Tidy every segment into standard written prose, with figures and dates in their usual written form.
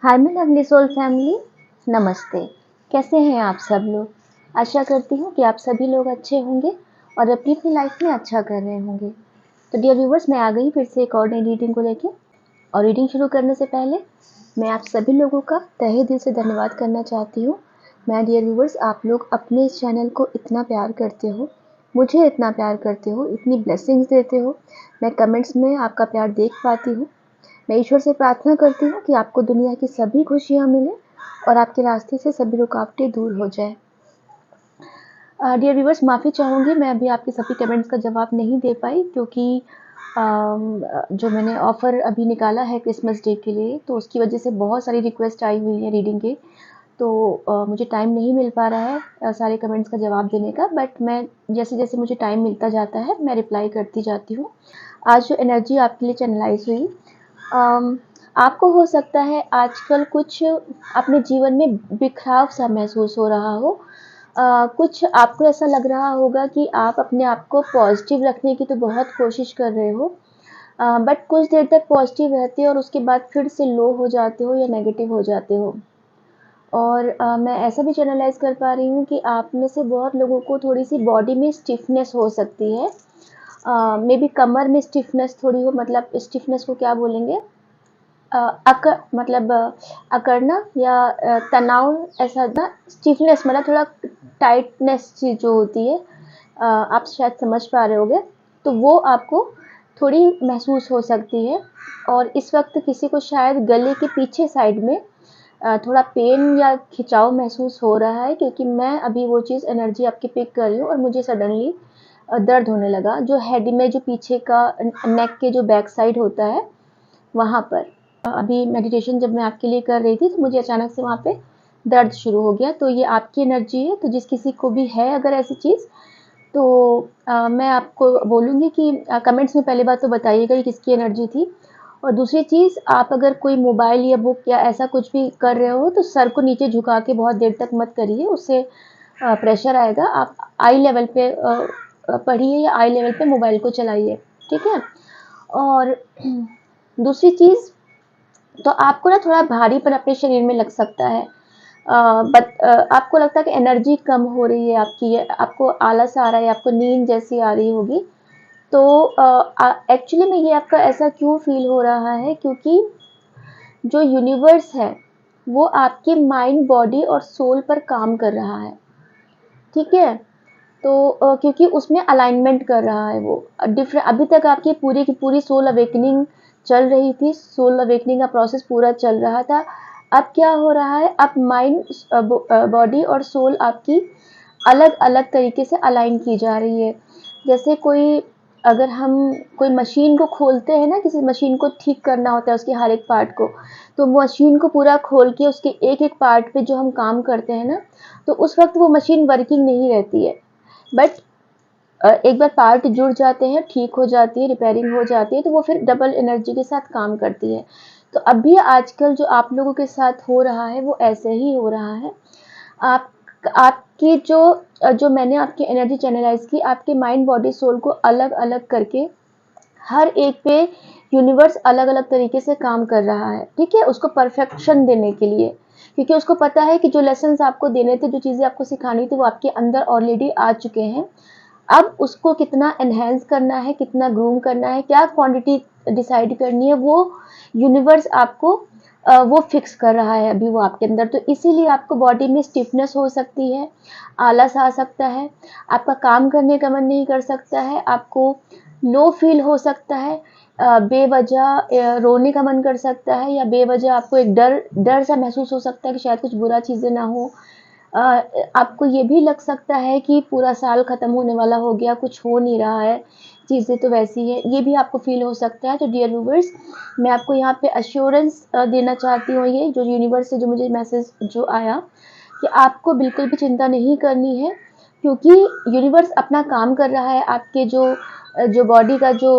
Hi my lovely soul family, नमस्ते। कैसे हैं आप सब लोग? आशा करती हूँ कि आप सभी लोग अच्छे होंगे और अपनी अपनी लाइफ में अच्छा कर रहे होंगे। तो डियर व्यूवर्स, मैं आ गई फिर से एक और नई रीडिंग को लेके। और रीडिंग शुरू करने से पहले मैं आप सभी लोगों का तहे दिल से धन्यवाद करना चाहती हूँ। मैं डियर व्यूवर्स, आप लोग अपने इस चैनल को इतना प्यार करते हो, मुझे इतना प्यार करते हो, इतनी ब्लेसिंग्स देते हो। मैं कमेंट्स में आपका प्यार देख पाती हूँ। मैं ईश्वर से प्रार्थना करती हूँ कि आपको दुनिया की सभी खुशियाँ मिलें और आपके रास्ते से सभी रुकावटें दूर हो जाए। डियर व्यूवर्स, माफ़ी चाहूँगी, मैं अभी आपके सभी कमेंट्स का जवाब नहीं दे पाई क्योंकि जो मैंने ऑफ़र अभी निकाला है क्रिसमस डे के लिए, तो उसकी वजह से बहुत सारी रिक्वेस्ट आई हुई है रीडिंग की। तो मुझे टाइम नहीं मिल पा रहा है सारे कमेंट्स का जवाब देने का, बट मैं जैसे जैसे मुझे टाइम मिलता जाता है मैं रिप्लाई करती जाती हूँ। आज जो एनर्जी आपके लिए चैनलाइज हुई, आपको हो सकता है आजकल कुछ अपने जीवन में बिखराव सा महसूस हो रहा हो। कुछ आपको ऐसा लग रहा होगा कि आप अपने आप को पॉजिटिव रखने की तो बहुत कोशिश कर रहे हो, बट कुछ देर तक पॉजिटिव रहते हो और उसके बाद फिर से लो हो जाते हो या नेगेटिव हो जाते हो। और मैं ऐसा भी चैनलाइज कर पा रही हूँ कि आप में से बहुत लोगों को थोड़ी सी बॉडी में स्टिफनेस हो सकती है। मे बी कमर में स्टिफनेस थोड़ी हो, मतलब स्टिफनेस को क्या बोलेंगे, मतलब अकड़ना या तनाव, ऐसा ना। स्टिफनेस मतलब थोड़ा टाइटनेस सी जो होती है, आप शायद समझ पा रहे होगे। तो वो आपको थोड़ी महसूस हो सकती है। और इस वक्त किसी को शायद गले के पीछे साइड में थोड़ा पेन या खिंचाव महसूस हो रहा है, क्योंकि मैं अभी वो चीज़ एनर्जी आपकी पिक कर रही हूँ और मुझे सडनली दर्द होने लगा, जो हेड में, जो पीछे का नेक के जो बैक साइड होता है वहाँ पर। अभी मेडिटेशन जब मैं आपके लिए कर रही थी तो मुझे अचानक से वहाँ पे दर्द शुरू हो गया। तो ये आपकी एनर्जी है, तो जिस किसी को भी है अगर ऐसी चीज़, तो मैं आपको बोलूँगी कि कमेंट्स में पहली बात तो बताइएगा कि किसकी एनर्जी थी। और दूसरी चीज़, आप अगर कोई मोबाइल या बुक या ऐसा कुछ भी कर रहे हो तो सर को नीचे झुका के बहुत देर तक मत करिए, उससे प्रेशर आएगा। आप आई लेवल पे पढ़िए या आई लेवल पे मोबाइल को चलाइए, ठीक है। और दूसरी चीज़, तो आपको ना थोड़ा भारीपन अपने शरीर में लग सकता है। आपको लगता है कि एनर्जी कम हो रही है आपकी, आपको आलस आ रहा है, आपको नींद जैसी आ रही होगी। तो एक्चुअली में ये आपका ऐसा क्यों फील हो रहा है, क्योंकि जो यूनिवर्स है वो आपके माइंड, बॉडी और सोल पर काम कर रहा है, ठीक है। तो क्योंकि उसमें अलाइनमेंट कर रहा है वो डिफरेंट। अभी तक आपकी पूरी की पूरी सोल अवेकनिंग चल रही थी, सोल अवेकनिंग का प्रोसेस पूरा चल रहा था। अब क्या हो रहा है, अब माइंड, बॉडी और सोल आपकी अलग अलग तरीके से अलाइन की जा रही है। जैसे कोई, अगर हम कोई मशीन को खोलते हैं ना, किसी मशीन को ठीक करना होता है उसके हर एक पार्ट को, तो मशीन को पूरा खोल के उसके एक एक पार्ट पे जो हम काम करते हैं ना, तो उस वक्त वो मशीन वर्किंग नहीं रहती है। बट एक बार पार्ट जुड़ जाते हैं, ठीक हो जाती है, रिपेयरिंग हो जाती है, तो वो फिर डबल एनर्जी के साथ काम करती है। तो अभी आजकल जो आप लोगों के साथ हो रहा है वो ऐसे ही हो रहा है। आप आपकी जो मैंने आपकी एनर्जी चैनलाइज की, आपके माइंड, बॉडी, सोल को अलग अलग करके हर एक पे यूनिवर्स अलग अलग तरीके से काम कर रहा है, ठीक है, उसको परफेक्शन देने के लिए। क्योंकि उसको पता है कि जो लेसन्स आपको देने थे, जो चीज़ें आपको सिखानी थी, वो आपके अंदर ऑलरेडी आ चुके हैं। अब उसको कितना एनहेंस करना है, कितना ग्रूम करना है, क्या क्वांटिटी डिसाइड करनी है, वो यूनिवर्स आपको वो फिक्स कर रहा है अभी वो आपके अंदर। तो इसीलिए आपको बॉडी में स्टिफनेस हो सकती है, आलस आ सकता है, आपका काम करने का मन नहीं कर सकता है, आपको लो फील हो सकता है, बेवजह रोने का मन कर सकता है, या बेवजह आपको एक डर डर सा महसूस हो सकता है कि शायद कुछ बुरा चीज़ें ना हो। आपको ये भी लग सकता है कि पूरा साल ख़त्म होने वाला हो गया, कुछ हो नहीं रहा है, चीज़ें तो वैसी हैं, ये भी आपको फ़ील हो सकता है। तो डियर व्यूवर्स, मैं आपको यहाँ पे अश्योरेंस देना चाहती हूँ, ये जो यूनिवर्स से जो मुझे मैसेज जो आया, कि आपको बिल्कुल भी चिंता नहीं करनी है, क्योंकि यूनिवर्स अपना काम कर रहा है। आपके जो बॉडी का जो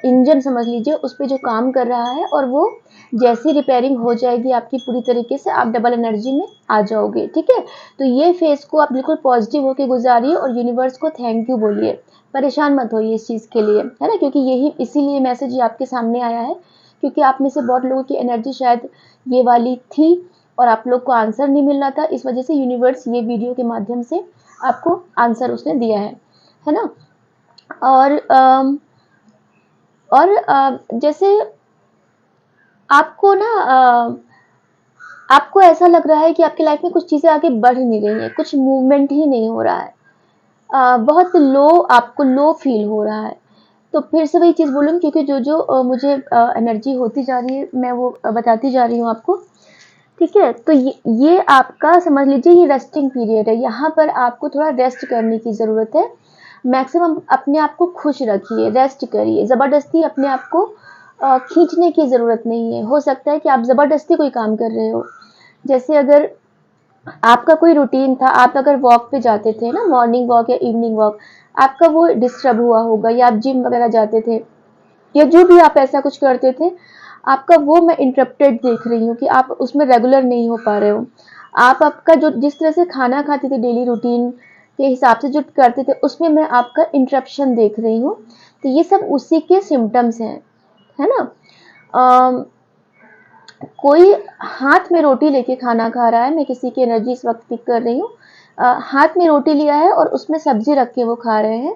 इंजन समझ लीजिए, उस पे जो काम कर रहा है, और वो जैसी रिपेयरिंग हो जाएगी आपकी पूरी तरीके से, आप डबल एनर्जी में आ जाओगे, ठीक है। तो ये फेज़ को आप बिल्कुल पॉजिटिव होके गुजारिए और यूनिवर्स को थैंक यू बोलिए। परेशान मत होइए इस चीज़ के लिए, है ना, क्योंकि यही इसीलिए मैसेज ये आपके सामने आया है क्योंकि आप में से बहुत लोगों की एनर्जी शायद ये वाली थी और आप लोग को आंसर नहीं मिल रहा था, इस वजह से यूनिवर्स ये वीडियो के माध्यम से आपको आंसर उसने दिया है ना। और जैसे आपको ना आपको ऐसा लग रहा है कि आपकी लाइफ में कुछ चीज़ें आगे बढ़ नहीं रही हैं, कुछ मूवमेंट ही नहीं हो रहा है, बहुत लो, आपको लो फील हो रहा है। तो फिर से वही चीज़ बोलूँगी, क्योंकि जो जो मुझे एनर्जी होती जा रही है मैं वो बताती जा रही हूँ आपको, ठीक है। तो ये आपका समझ लीजिए ये रेस्टिंग पीरियड है, यहाँ पर आपको थोड़ा रेस्ट करने की ज़रूरत है। मैक्सिमम अपने आप को खुश रखिए, रेस्ट करिए, ज़बरदस्ती अपने आप को खींचने की ज़रूरत नहीं है। हो सकता है कि आप ज़बरदस्ती कोई काम कर रहे हो, जैसे अगर आपका कोई रूटीन था, आप अगर वॉक पे जाते थे ना, मॉर्निंग वॉक या इवनिंग वॉक, आपका वो डिस्टर्ब हुआ होगा, या आप जिम वगैरह जाते थे या जो भी आप ऐसा कुछ करते थे, आपका वो मैं इंटरप्टेड देख रही हूँ कि आप उसमें रेगुलर नहीं हो पा रहे हो। आप आपका जो जिस तरह से खाना खाते थे डेली रूटीन के हिसाब से जो करते थे, उसमें मैं आपका इंटरप्शन देख रही हूँ। तो ये सब उसी के सिम्टम्स हैं, है ना। अम, कोई हाथ में रोटी लेके खाना खा रहा है, मैं किसी की एनर्जी इस वक्त पिक कर रही हूँ, हाथ में रोटी लिया है और उसमें सब्जी रख के वो खा रहे हैं,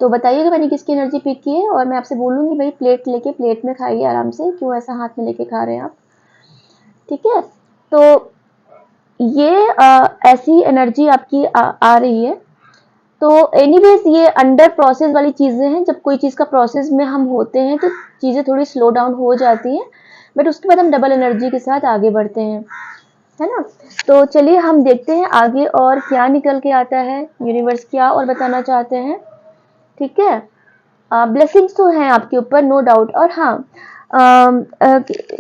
तो बताइएगा मैंने किसकी एनर्जी पिक की है। और मैं आपसे बोलूँगी भाई प्लेट लेके प्लेट में खाइए आराम से, क्यों ऐसा हाथ में लेके खा रहे हैं आप, ठीक है। तो ये ऐसी एनर्जी आपकी आ रही है। तो एनीवेज ये अंडर प्रोसेस वाली चीज़ें हैं, जब कोई चीज़ का प्रोसेस में हम होते हैं तो चीज़ें थोड़ी स्लो डाउन हो जाती हैं, बट उसके बाद हम डबल एनर्जी के साथ आगे बढ़ते हैं, है ना। तो चलिए हम देखते हैं आगे और क्या निकल के आता है, यूनिवर्स क्या और बताना चाहते हैं, ठीक है। ब्लेसिंग्स तो हैं आपके ऊपर, नो डाउट। और हाँ,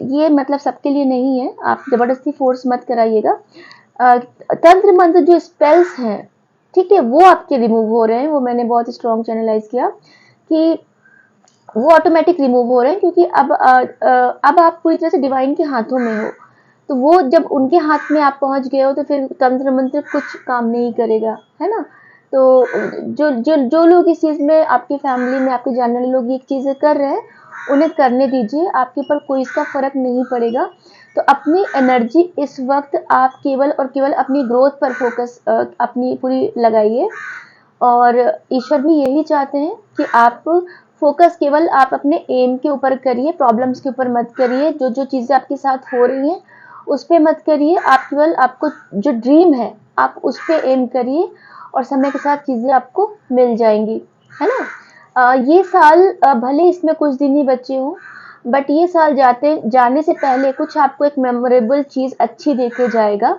ये मतलब सबके लिए नहीं है, आप ज़बरदस्ती फोर्स मत कराइएगा। तंत्र मंत्र जो स्पेल्स हैं, ठीक है, वो आपके रिमूव हो रहे हैं, वो मैंने बहुत स्ट्रॉन्ग चैनलाइज किया कि वो ऑटोमेटिक रिमूव हो रहे हैं, क्योंकि अब आप पूरी तरह से डिवाइन के हाथों में हो। तो वो जब उनके हाथ में आप पहुंच गए हो तो फिर तंत्र मंत्र कुछ काम नहीं करेगा, है ना। तो जो जो जो लोग इस चीज़ में, आपकी फैमिली में आपके जानने वाले लोग ये चीज़ें कर रहे हैं, उन्हें करने दीजिए, आपके ऊपर कोई इसका फ़र्क नहीं पड़ेगा। तो अपनी एनर्जी इस वक्त आप केवल और केवल अपनी ग्रोथ पर फोकस अपनी पूरी लगाइए, और ईश्वर भी यही चाहते हैं कि आप फोकस केवल आप अपने एम के ऊपर करिए, प्रॉब्लम्स के ऊपर मत करिए, जो जो चीज़ें आपके साथ हो रही हैं उस पर मत करिए, आप केवल आपको जो ड्रीम है आप उस पर एम करिए, और समय के साथ चीज़ें आपको मिल जाएंगी, है ना। ये साल भले इसमें कुछ दिन ही बचे हों, बट ये साल जाने से पहले कुछ आपको एक मेमोरेबल चीज़ अच्छी देके जाएगा,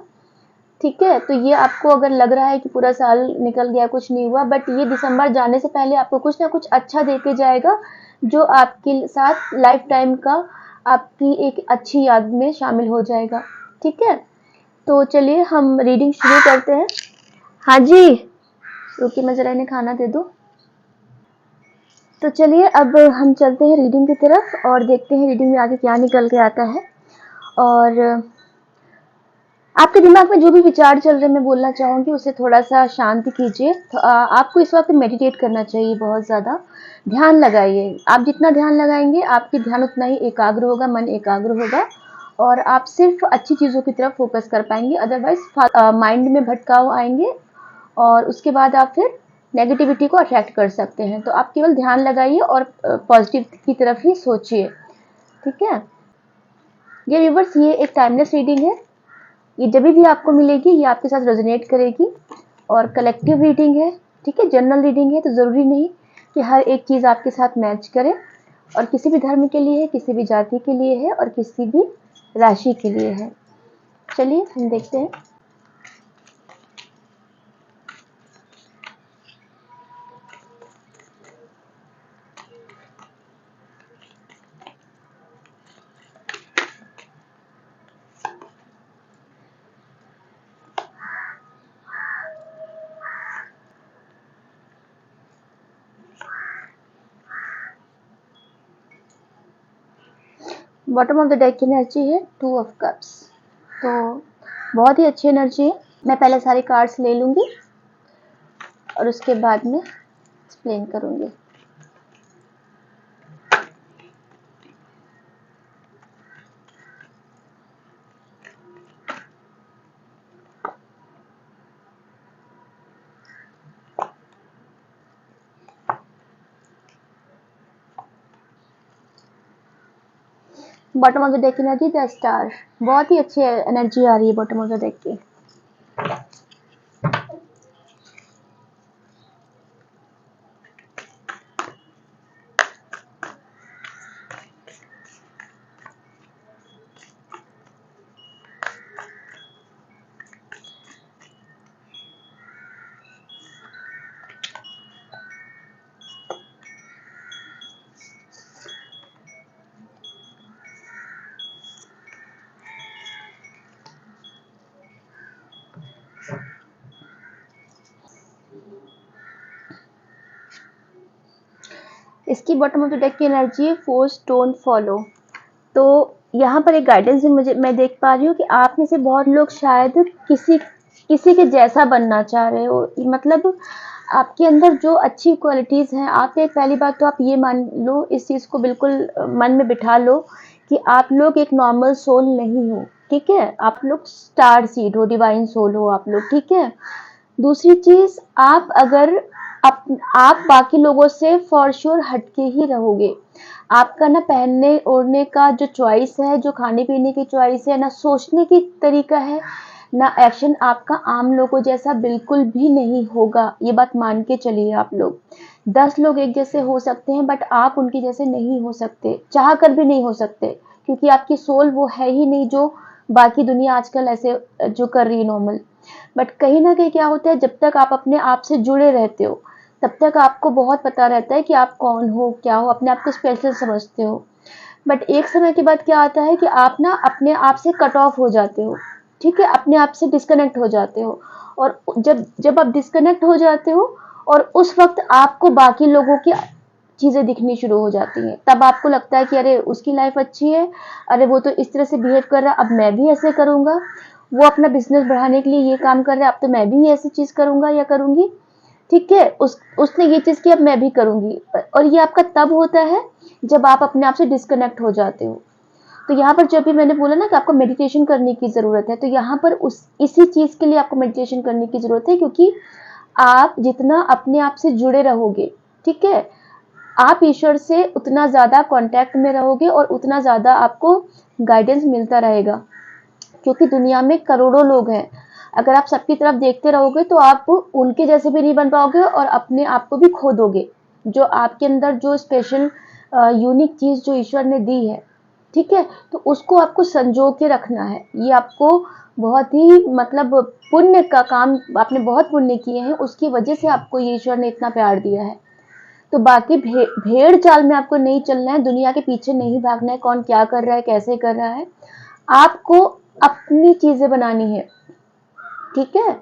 ठीक है। तो ये आपको अगर लग रहा है कि पूरा साल निकल गया कुछ नहीं हुआ, बट ये दिसंबर जाने से पहले आपको कुछ ना कुछ अच्छा देके जाएगा, जो आपके साथ लाइफ टाइम का आपकी एक अच्छी याद में शामिल हो जाएगा, ठीक है। तो चलिए हम रीडिंग शुरू करते हैं। हाँ जी, रुकिए मैं ज़रा इन्हें खाना दे दूँ। तो चलिए अब हम चलते हैं रीडिंग की तरफ और देखते हैं रीडिंग में आगे क्या निकल के आता है। और आपके दिमाग में जो भी विचार चल रहे हैं, मैं बोलना चाहूँगी उसे थोड़ा सा शांत कीजिए। तो आपको इस वक्त मेडिटेट करना चाहिए, बहुत ज़्यादा ध्यान लगाइए। आप जितना ध्यान लगाएंगे आपकी ध्यान उतना ही एकाग्र होगा, मन एकाग्र होगा, और आप सिर्फ अच्छी चीज़ों की तरफ फोकस कर पाएंगे। अदरवाइज माइंड में भटकाव आएंगे और उसके बाद आप फिर नेगेटिविटी को अट्रैक्ट कर सकते हैं। तो आप केवल ध्यान लगाइए और पॉजिटिव की तरफ ही सोचिए, ठीक है। ये व्यूअर्स, ये एक टाइमलेस रीडिंग है, ये जब भी आपको मिलेगी ये आपके साथ रेजोनेट करेगी, और कलेक्टिव रीडिंग है, ठीक है, जनरल रीडिंग है, तो ज़रूरी नहीं कि हर एक चीज़ आपके साथ मैच करे, और किसी भी धर्म के लिए है, किसी भी जाति के लिए है, और किसी भी राशि के लिए है। चलिए हम देखते हैं। बॉटम ऑफ द डेक की एनर्जी है 2 ऑफ कप्स, तो बहुत ही अच्छी एनर्जी है। मैं पहले सारे कार्ड्स ले लूँगी और उसके बाद में एक्सप्लेन करूँगी। Bottom of the deck energy the star, बहुत ही अच्छी एनर्जी आ रही है बॉटम ऑफ द डेक की। इसकी बॉटम ऑफ द डेक की एनर्जी है फोर्स डोंट फॉलो। तो यहाँ पर एक गाइडेंस मैं देख पा रही हूँ कि आप में से बहुत लोग शायद किसी किसी के जैसा बनना चाह रहे हो, मतलब आपके अंदर जो अच्छी क्वालिटीज़ हैं, आप एक पहली बात तो आप ये मान लो, इस चीज़ को बिल्कुल मन में बिठा लो कि आप लोग एक नॉर्मल सोल नहीं हो, ठीक है? आप लोग स्टार सीड हो, डिवाइन सोल हो आप लोग, ठीक है? दूसरी चीज़, आप अगर आप बाकी लोगों से फॉर श्योर हटके ही रहोगे। आपका ना पहनने ओढ़ने का जो चॉइस है, जो खाने पीने की चॉइस है, ना सोचने की तरीका है, ना एक्शन आपका आम लोगों जैसा बिल्कुल भी नहीं होगा। ये बात मान के चलिए आप लोग। 10 लोग एक जैसे हो सकते हैं बट आप उनके जैसे नहीं हो सकते, चाह कर भी नहीं हो सकते, क्योंकि आपकी सोल वो है ही नहीं जो बाकी दुनिया आजकल ऐसे जो कर रही है नॉर्मल। बट कहीं ना कहीं क्या होता है, जब तक आप अपने आप से जुड़े रहते हो तब तक आपको बहुत पता रहता है कि आप कौन हो, क्या हो, अपने आप को स्पेशल समझते हो। बट एक समय के बाद क्या आता है कि आप ना अपने आप से कट ऑफ हो जाते हो, ठीक है? अपने आप से डिस्कनेक्ट हो जाते हो। और जब जब आप डिस्कनेक्ट हो जाते हो और उस वक्त आपको बाकी लोगों की चीज़ें दिखनी शुरू हो जाती हैं, तब आपको लगता है कि अरे उसकी लाइफ अच्छी है, अरे वो तो इस तरह से बिहेव कर रहा है, अब मैं भी ऐसे करूँगा। वो अपना बिजनेस बढ़ाने के लिए ये काम कर रहा है, अब तो मैं भी ऐसी चीज़ करूँगा या करूँगी, ठीक है? उसने ये चीज़ की, अब मैं भी करूँगी। और ये आपका तब होता है जब आप अपने आप से डिस्कनेक्ट हो जाते हो। तो यहाँ पर जब भी मैंने बोला ना कि आपको मेडिटेशन करने की ज़रूरत है, तो यहाँ पर इसी चीज़ के लिए आपको मेडिटेशन करने की ज़रूरत है, क्योंकि आप जितना अपने आप से जुड़े रहोगे, ठीक है, आप ईश्वर से उतना ज़्यादा कांटेक्ट में रहोगे और उतना ज़्यादा आपको गाइडेंस मिलता रहेगा, क्योंकि दुनिया में करोड़ों लोग हैं। अगर आप सबकी तरफ देखते रहोगे तो आप उनके जैसे भी नहीं बन पाओगे और अपने आप को भी खो दोगे। जो आपके अंदर जो स्पेशल यूनिक चीज़ जो ईश्वर ने दी है, ठीक है, तो उसको आपको संजो के रखना है। ये आपको बहुत ही मतलब पुण्य का काम, आपने बहुत पुण्य किए हैं, उसकी वजह से आपको ये ईश्वर ने इतना प्यार दिया है। तो बाकी भेड़ चाल में आपको नहीं चलना है, दुनिया के पीछे नहीं भागना है, कौन क्या कर रहा है, कैसे कर रहा है। आपको अपनी चीजें बनानी है, ठीक है?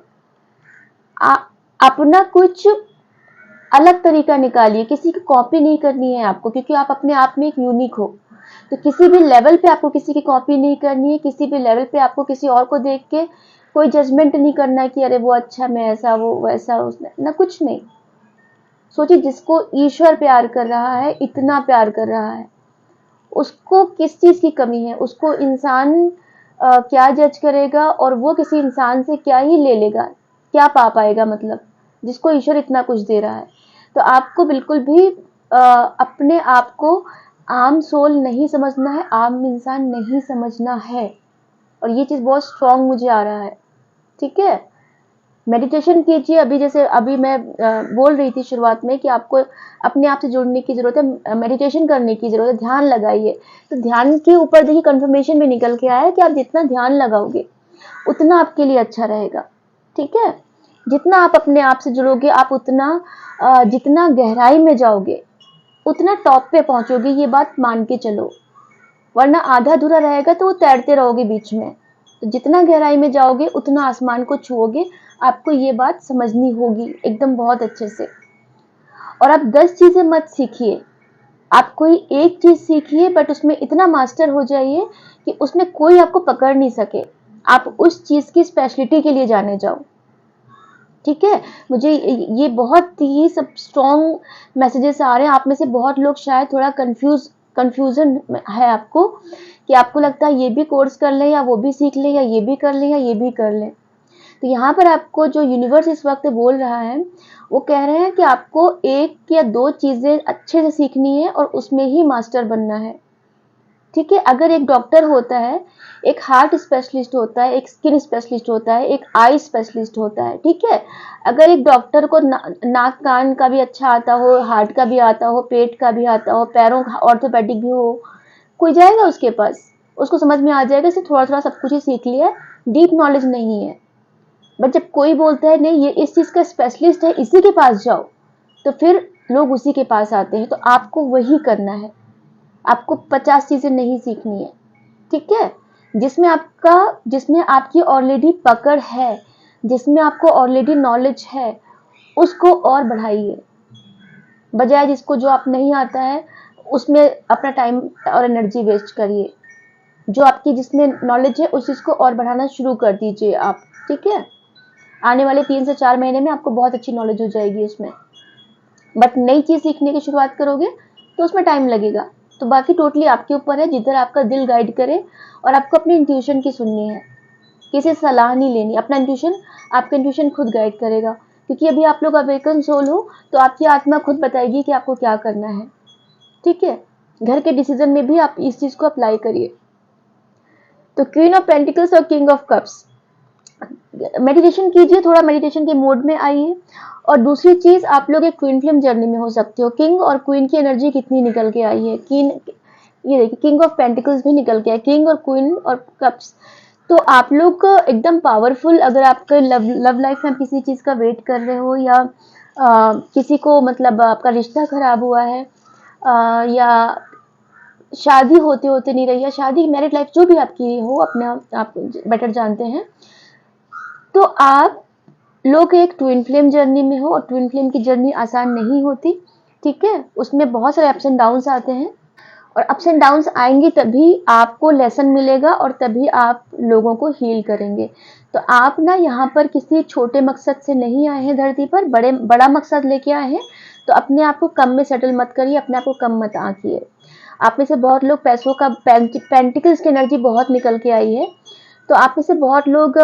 अपना कुछ अलग तरीका निकालिए, किसी की कॉपी नहीं करनी है आपको, क्योंकि आप अपने आप में एक यूनिक हो। तो किसी भी लेवल पे आपको किसी की कॉपी नहीं करनी है, किसी भी लेवल पे आपको किसी और को देख के कोई जजमेंट नहीं करना है कि अरे वो अच्छा, मैं ऐसा, वो वैसा, उसने ना, कुछ नहीं। सोचिए, जिसको ईश्वर प्यार कर रहा है, इतना प्यार कर रहा है, उसको किस चीज की कमी है? उसको इंसान क्या जज करेगा और वो किसी इंसान से क्या ही ले लेगा, क्या पा पाएगा, मतलब जिसको ईश्वर इतना कुछ दे रहा है। तो आपको बिल्कुल भी अपने आप को आम सोल नहीं समझना है, आम इंसान नहीं समझना है। और ये चीज बहुत स्ट्रांग मुझे आ रहा है, ठीक है? मेडिटेशन कीजिए। अभी जैसे अभी मैं बोल रही थी शुरुआत में कि आपको अपने आप से जुड़ने की ज़रूरत है, मेडिटेशन करने की ज़रूरत है, ध्यान लगाइए। तो ध्यान के ऊपर देखिए कंफर्मेशन में निकल के आया है कि आप जितना ध्यान लगाओगे उतना आपके लिए अच्छा रहेगा, ठीक है? जितना आप अपने आप से जुड़ोगे, आप उतना जितना गहराई में जाओगे उतना टॉप पे पहुंचोगे, ये बात मान के चलो। वरना आधा अधूरा रहेगा तो वो तैरते रहोगे बीच में। तो जितना गहराई में जाओगे उतना आसमान को छुओगे। आपको ये बात समझनी होगी एकदम बहुत अच्छे से। और आप 10 चीजें मत सीखिए, आप कोई एक चीज सीखिए, बट उसमें इतना मास्टर हो जाइए कि उसमें कोई आपको पकड़ नहीं सके। आप उस चीज की स्पेशलिटी के लिए जाने जाओ, ठीक है? मुझे ये बहुत ही सब स्ट्रॉन्ग मैसेजेस आ रहे हैं। आप में से बहुत लोग शायद थोड़ा कंफ्यूजन है आपको, कि आपको लगता है ये भी कोर्स कर लें या वो भी सीख लें या ये भी कर लें या ये भी कर लें। तो यहाँ पर आपको जो यूनिवर्स इस वक्त बोल रहा है, वो कह रहे हैं कि आपको एक या दो चीजें अच्छे से सीखनी है और उसमें ही मास्टर बनना है, ठीक है। अगर एक डॉक्टर होता है, एक हार्ट स्पेशलिस्ट होता है, एक स्किन स्पेशलिस्ट होता है, एक आई स्पेशलिस्ट होता है, ठीक है। अगर एक डॉक्टर को नाक कान का भी अच्छा आता हो, हार्ट का भी आता हो, पेट का भी आता हो, पैरों का ऑर्थोपेडिक भी हो, कोई जाएगा उसके पास, उसको समझ में आ जाएगा, इसे थोड़ा थोड़ा सब कुछ ही सीख लिया, डीप नॉलेज नहीं है। बट जब कोई बोलता है नहीं ये इस चीज का स्पेशलिस्ट है, इसी के पास जाओ, तो फिर लोग उसी के पास आते हैं। तो आपको वही करना है, आपको 50 चीजें नहीं सीखनी है, ठीक है। जिसमें आपकी ऑलरेडी पकड़ है, जिसमें आपको ऑलरेडी नॉलेज है, उसको और बढ़ाइए, बजाय जिसको जो आप नहीं आता है उसमें अपना टाइम और एनर्जी वेस्ट करिए। जो आपकी जिसमें नॉलेज है उस चीज को और बढ़ाना शुरू कर दीजिए आप, ठीक है। आने वाले 3 से 4 महीने में आपको बहुत अच्छी नॉलेज हो जाएगी उसमें। बट नई चीज सीखने की शुरुआत करोगे तो उसमें टाइम लगेगा। तो बाकी टोटली आपके ऊपर है, जिधर आपका दिल गाइड करे। और आपको अपनी इंट्यूशन की सुननी है, किसी से सलाह नहीं लेनी, अपना इंट्यूशन, आपका इंट्यूशन खुद गाइड करेगा। क्योंकि अभी आप लोग अवेकन सोल हो, तो आपकी आत्मा खुद बताएगी कि आपको क्या करना है, ठीक है। घर के डिसीजन में भी आप इस चीज को अप्लाई करिए। तो क्वीन ऑफ पेंटिकल्स और किंग ऑफ कप्स, मेडिटेशन कीजिए, थोड़ा मेडिटेशन के मोड में आइए। और दूसरी चीज, आप लोग एक ट्विन फ्लेम जर्नी में हो सकते हो। किंग और क्वीन की एनर्जी कितनी निकल के आई है, किंग, ये देखिए किंग ऑफ पेंटिकल्स भी निकल के आए, किंग और क्वीन और कप्स। तो आप लोग एकदम पावरफुल, अगर आपके लव लाइफ में किसी चीज का वेट कर रहे हो, या किसी को मतलब आपका रिश्ता खराब हुआ है, या शादी होते होते नहीं रही, या शादी मैरिड लाइफ जो भी आपकी हो, अपने आप बेटर जानते हैं, तो आप लोग एक ट्विन फ्लेम जर्नी में हो। और ट्विन फ्लेम की जर्नी आसान नहीं होती, ठीक है। उसमें बहुत सारे अप्स एंड डाउन्स आते हैं, और अप्स एंड डाउन्स आएंगे तभी आपको लेसन मिलेगा, और तभी आप लोगों को हील करेंगे। तो आप ना यहाँ पर किसी छोटे मकसद से नहीं आए हैं धरती पर, बड़ा मकसद लेके आए हैं। तो अपने आप को कम में सेटल मत करिए, अपने आप को कम मत आंकिए। आप में से बहुत लोग पैसों का, पेंटिकल्स की एनर्जी बहुत निकल के आई है। तो आप में से बहुत लोग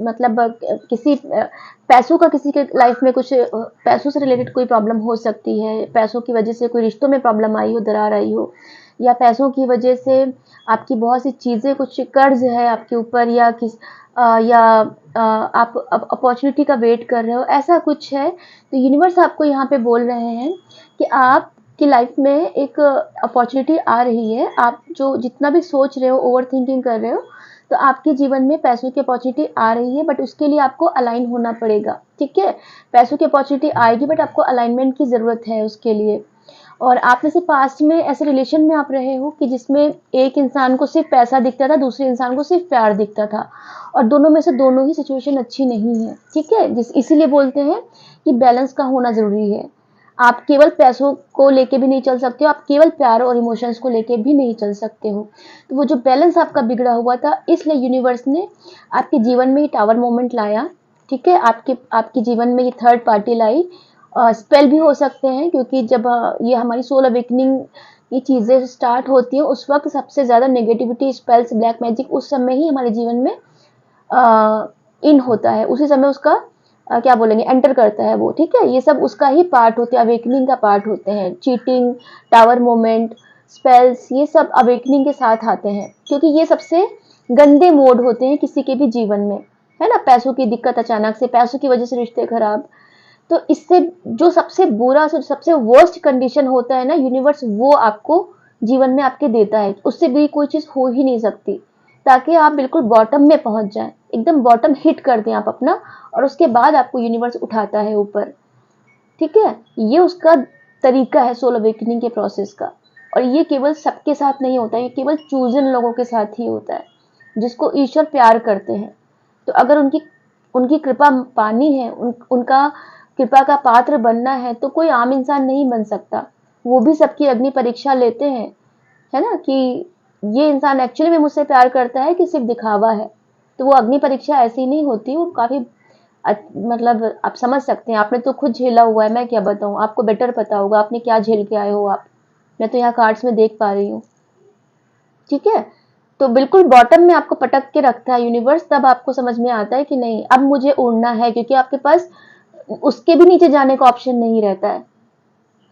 मतलब किसी पैसों का, किसी के लाइफ में कुछ पैसों से रिलेटेड कोई प्रॉब्लम हो सकती है, पैसों की वजह से कोई रिश्तों में प्रॉब्लम आई हो, दरार आई हो, या पैसों की वजह से आपकी बहुत सी चीज़ें, कुछ कर्ज है आपके ऊपर, या आप अपॉर्चुनिटी का वेट कर रहे हो, ऐसा कुछ है। तो यूनिवर्स आपको यहाँ पे बोल रहे हैं कि आपकी लाइफ में एक अपॉर्चुनिटी आ रही है। आप जो जितना भी सोच रहे हो, ओवर थिंकिंग कर रहे हो, तो आपके जीवन में पैसों की अपॉर्चुनिटी आ रही है, बट उसके लिए आपको अलाइन होना पड़ेगा, ठीक है। पैसों की अपॉर्चुनिटी आएगी, बट आपको अलाइनमेंट की ज़रूरत है उसके लिए। और आप में से पास्ट में ऐसे रिलेशन में आप रहे हो कि जिसमें एक इंसान को सिर्फ पैसा दिखता था, दूसरे इंसान को सिर्फ प्यार दिखता था, और दोनों में से दोनों ही सिचुएशन अच्छी नहीं है, ठीक है। इसीलिए बोलते हैं कि बैलेंस का होना ज़रूरी है। आप केवल पैसों को लेके भी नहीं चल सकते हो, आप केवल प्यार और इमोशंस को लेके भी नहीं चल सकते हो। तो वो जो बैलेंस आपका बिगड़ा हुआ था, इसलिए यूनिवर्स ने आपके जीवन में ये टावर मोमेंट लाया, ठीक है। आपके जीवन में ये थर्ड पार्टी लाई। स्पेल भी हो सकते हैं, क्योंकि जब ये हमारी सोल अवेकनिंग ये चीज़ें स्टार्ट होती हैं, उस वक्त सबसे ज़्यादा नेगेटिविटी, स्पेल्स, ब्लैक मैजिक उस समय ही हमारे जीवन में इन होता है, उसी समय उसका क्या बोलेंगे, एंटर करता है वो, ठीक है। ये सब उसका ही पार्ट होते हैं, अवेकनिंग का पार्ट होते हैं। चीटिंग, टावर मोमेंट, स्पेल्स, ये सब अवेकनिंग के साथ आते हैं, क्योंकि ये सबसे गंदे मोड होते हैं किसी के भी जीवन में, है ना। पैसों की दिक्कत, अचानक से पैसों की वजह से रिश्ते खराब, तो इससे जो सबसे बुरा, सबसे वर्स्ट कंडीशन होता है ना, यूनिवर्स वो आपको जीवन में आपके देता है। उससे भी कोई चीज़ हो ही नहीं सकती, ताकि आप बिल्कुल बॉटम में पहुंच जाएं, एकदम बॉटम हिट कर दें आप अपना, और उसके बाद आपको यूनिवर्स उठाता है ऊपर, ठीक है। ये उसका तरीका है सोल अवेकनिंग के प्रोसेस का। और ये केवल सबके साथ नहीं होता है, ये केवल चूजन लोगों के साथ ही होता है, जिसको ईश्वर प्यार करते हैं। तो अगर उनकी उनकी कृपा पानी है, उनका कृपा का पात्र बनना है, तो कोई आम इंसान नहीं बन सकता। वो भी सबकी अग्नि परीक्षा लेते हैं, है ना, कि ये इंसान एक्चुअली में मुझसे प्यार करता है कि सिर्फ दिखावा है। तो वो अग्नि परीक्षा ऐसी नहीं होती, वो काफी मतलब आप समझ सकते हैं, आपने तो खुद झेला हुआ है, मैं क्या बताऊं, आपको बेटर पता होगा आपने क्या झेल के आए हो आप। मैं तो यहाँ कार्ड्स में देख पा रही हूँ, ठीक है। तो बिल्कुल बॉटम में आपको पटक के रखता है यूनिवर्स, तब आपको समझ में आता है कि नहीं, अब मुझे उड़ना है, क्योंकि आपके पास उसके भी नीचे जाने का ऑप्शन नहीं रहता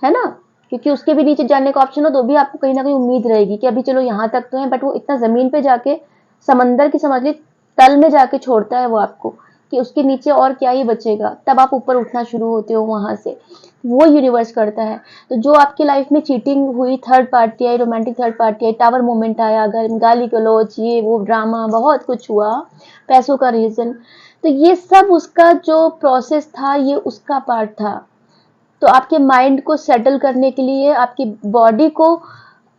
है ना। क्योंकि उसके भी नीचे जाने का ऑप्शन हो तो भी आपको कहीं ना कहीं उम्मीद रहेगी कि अभी चलो यहाँ तक तो है, बट वो इतना जमीन पे जाके समंदर की समझ ली तल में जाके छोड़ता है वो आपको कि उसके नीचे और क्या ही बचेगा, तब आप ऊपर उठना शुरू होते हो वहां से। वो यूनिवर्स करता है। तो जो आपकी लाइफ में चीटिंग हुई, थर्ड पार्टी आई, रोमांटिक थर्ड पार्टी आई, टावर मोमेंट आया, गाली गलौज, ये वो ड्रामा, बहुत कुछ हुआ, पैसों का रीजन, तो ये सब उसका जो प्रोसेस था, ये उसका पार्ट था। तो आपके माइंड को सेटल करने के लिए, आपकी बॉडी को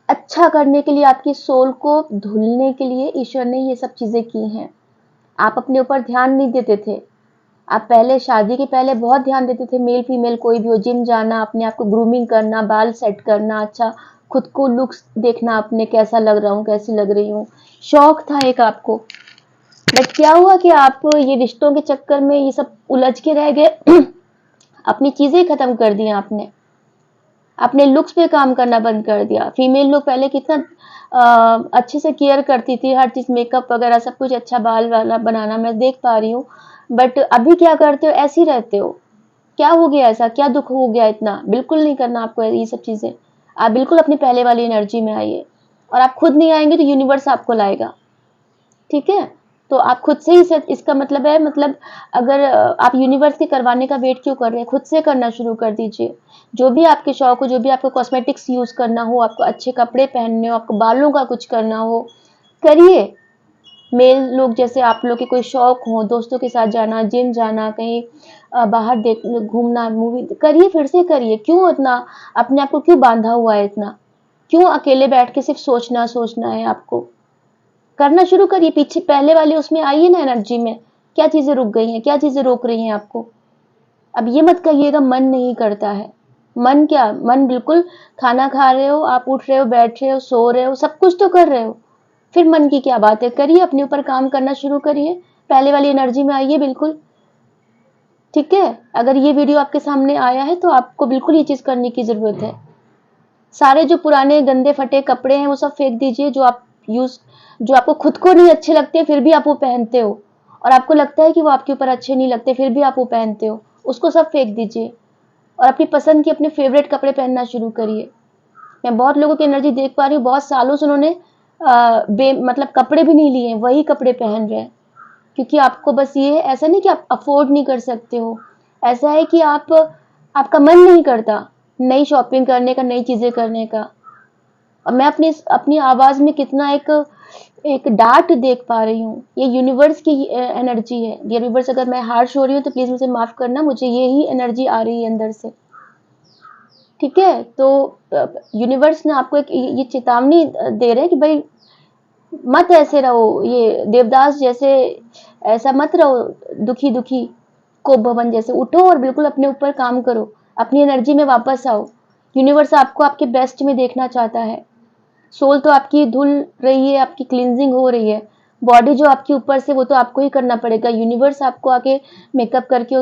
अच्छा करने के लिए, आपकी सोल को धुलने के लिए ईश्वर ने ये सब चीजें की हैं। आप अपने ऊपर ध्यान नहीं देते थे। आप पहले शादी के पहले बहुत ध्यान देते थे, मेल फीमेल कोई भी हो, जिम जाना, अपने आप को ग्रूमिंग करना, बाल सेट करना, अच्छा खुद को लुक्स देखना, अपने कैसा लग रहा हूँ, कैसी लग रही हूँ, शौक था एक आपको। बट क्या हुआ कि आप ये रिश्तों के चक्कर में ये सब उलझ के रह गए। अपनी चीजें खत्म कर दी आपने, अपने लुक्स पे काम करना बंद कर दिया। फीमेल लोग पहले कितना अच्छे से केयर करती थी, हर चीज मेकअप वगैरह सब कुछ अच्छा, बाल वाला बनाना मैं देख पा रही हूँ। बट अभी क्या करते हो, ऐसे ही रहते हो। क्या हो गया, ऐसा क्या दुख हो गया इतना? बिल्कुल नहीं करना आपको ये सब चीजें। आप बिल्कुल अपनी पहले वाली एनर्जी में आइए, और आप खुद नहीं आएंगे तो यूनिवर्स आपको लाएगा। ठीक है, तो आप खुद से ही इसका मतलब है, मतलब अगर आप यूनिवर्स के करवाने का वेट क्यों कर रहे हैं, खुद से करना शुरू कर दीजिए। जो भी आपके शौक हो, जो भी आपको कॉस्मेटिक्स यूज करना हो, आपको अच्छे कपड़े पहनने हो, आपको बालों का कुछ करना हो, करिए। मेल लोग जैसे आप लोग के कोई शौक हो, दोस्तों के साथ जाना, जिम जाना, कहीं बाहर देख घूमना, मूवी करिए, फिर से करिए। क्यों इतना अपने आप को क्यों बांधा हुआ है इतना? क्यों अकेले बैठ के सिर्फ सोचना सोचना है आपको? करना शुरू करिए, पीछे पहले वाले उसमें आइए ना एनर्जी में। क्या चीजें रुक गई हैं, क्या चीजें रोक रही हैं आपको? अब ये मत कहिएगा मन नहीं करता है। मन क्या, मन बिल्कुल, खाना खा रहे हो, आप उठ रहे हो, बैठ रहे हो, सो रहे हो, सब कुछ तो कर रहे हो। फिर मन की क्या बात है? करिए, अपने ऊपर काम करना शुरू करिए, पहले वाली एनर्जी में आइए बिल्कुल। ठीक है, अगर ये वीडियो आपके सामने आया है तो आपको बिल्कुल ये चीज करने की जरूरत है। सारे जो पुराने गंदे फटे कपड़े हैं वो सब फेंक दीजिए, जो आपको खुद को नहीं अच्छे लगते फिर भी आप वो पहनते हो, और आपको लगता है कि वो आपके ऊपर अच्छे नहीं लगते फिर भी आप वो पहनते हो, उसको सब फेंक दीजिए और अपनी पसंद के, अपने फेवरेट कपड़े पहनना शुरू करिए। मैं बहुत लोगों की एनर्जी देख पा रही हूँ, बहुत सालों से उन्होंने मतलब कपड़े भी नहीं लिए, वही कपड़े पहन रहे हैं। क्योंकि आपको बस ये है, ऐसा नहीं कि आप अफोर्ड नहीं कर सकते हो, ऐसा है कि आपका मन नहीं करता नई शॉपिंग करने का, नई चीजें करने का। और मैं अपनी अपनी आवाज में कितना एक एक डांट देख पा रही हूँ, ये यूनिवर्स की एनर्जी है। डियर व्यूअर्स, अगर मैं हार्श हो रही हूँ तो प्लीज मुझे माफ करना, मुझे ये ही एनर्जी आ रही है अंदर से। ठीक है, तो यूनिवर्स ने आपको एक ये चेतावनी दे रहे हैं कि भाई मत ऐसे रहो, ये देवदास जैसे ऐसा मत रहो, दुखी दुखी कोप भवन जैसे। उठो और बिल्कुल अपने ऊपर काम करो, अपनी एनर्जी में वापस आओ। यूनिवर्स आपको आपके बेस्ट में देखना चाहता है। सोल तो आपकी धुल रही है, आपकी क्लींजिंग हो रही है, बॉडी जो आपके ऊपर से वो तो आपको ही करना पड़ेगा। यूनिवर्स आपको आके मेकअप करके,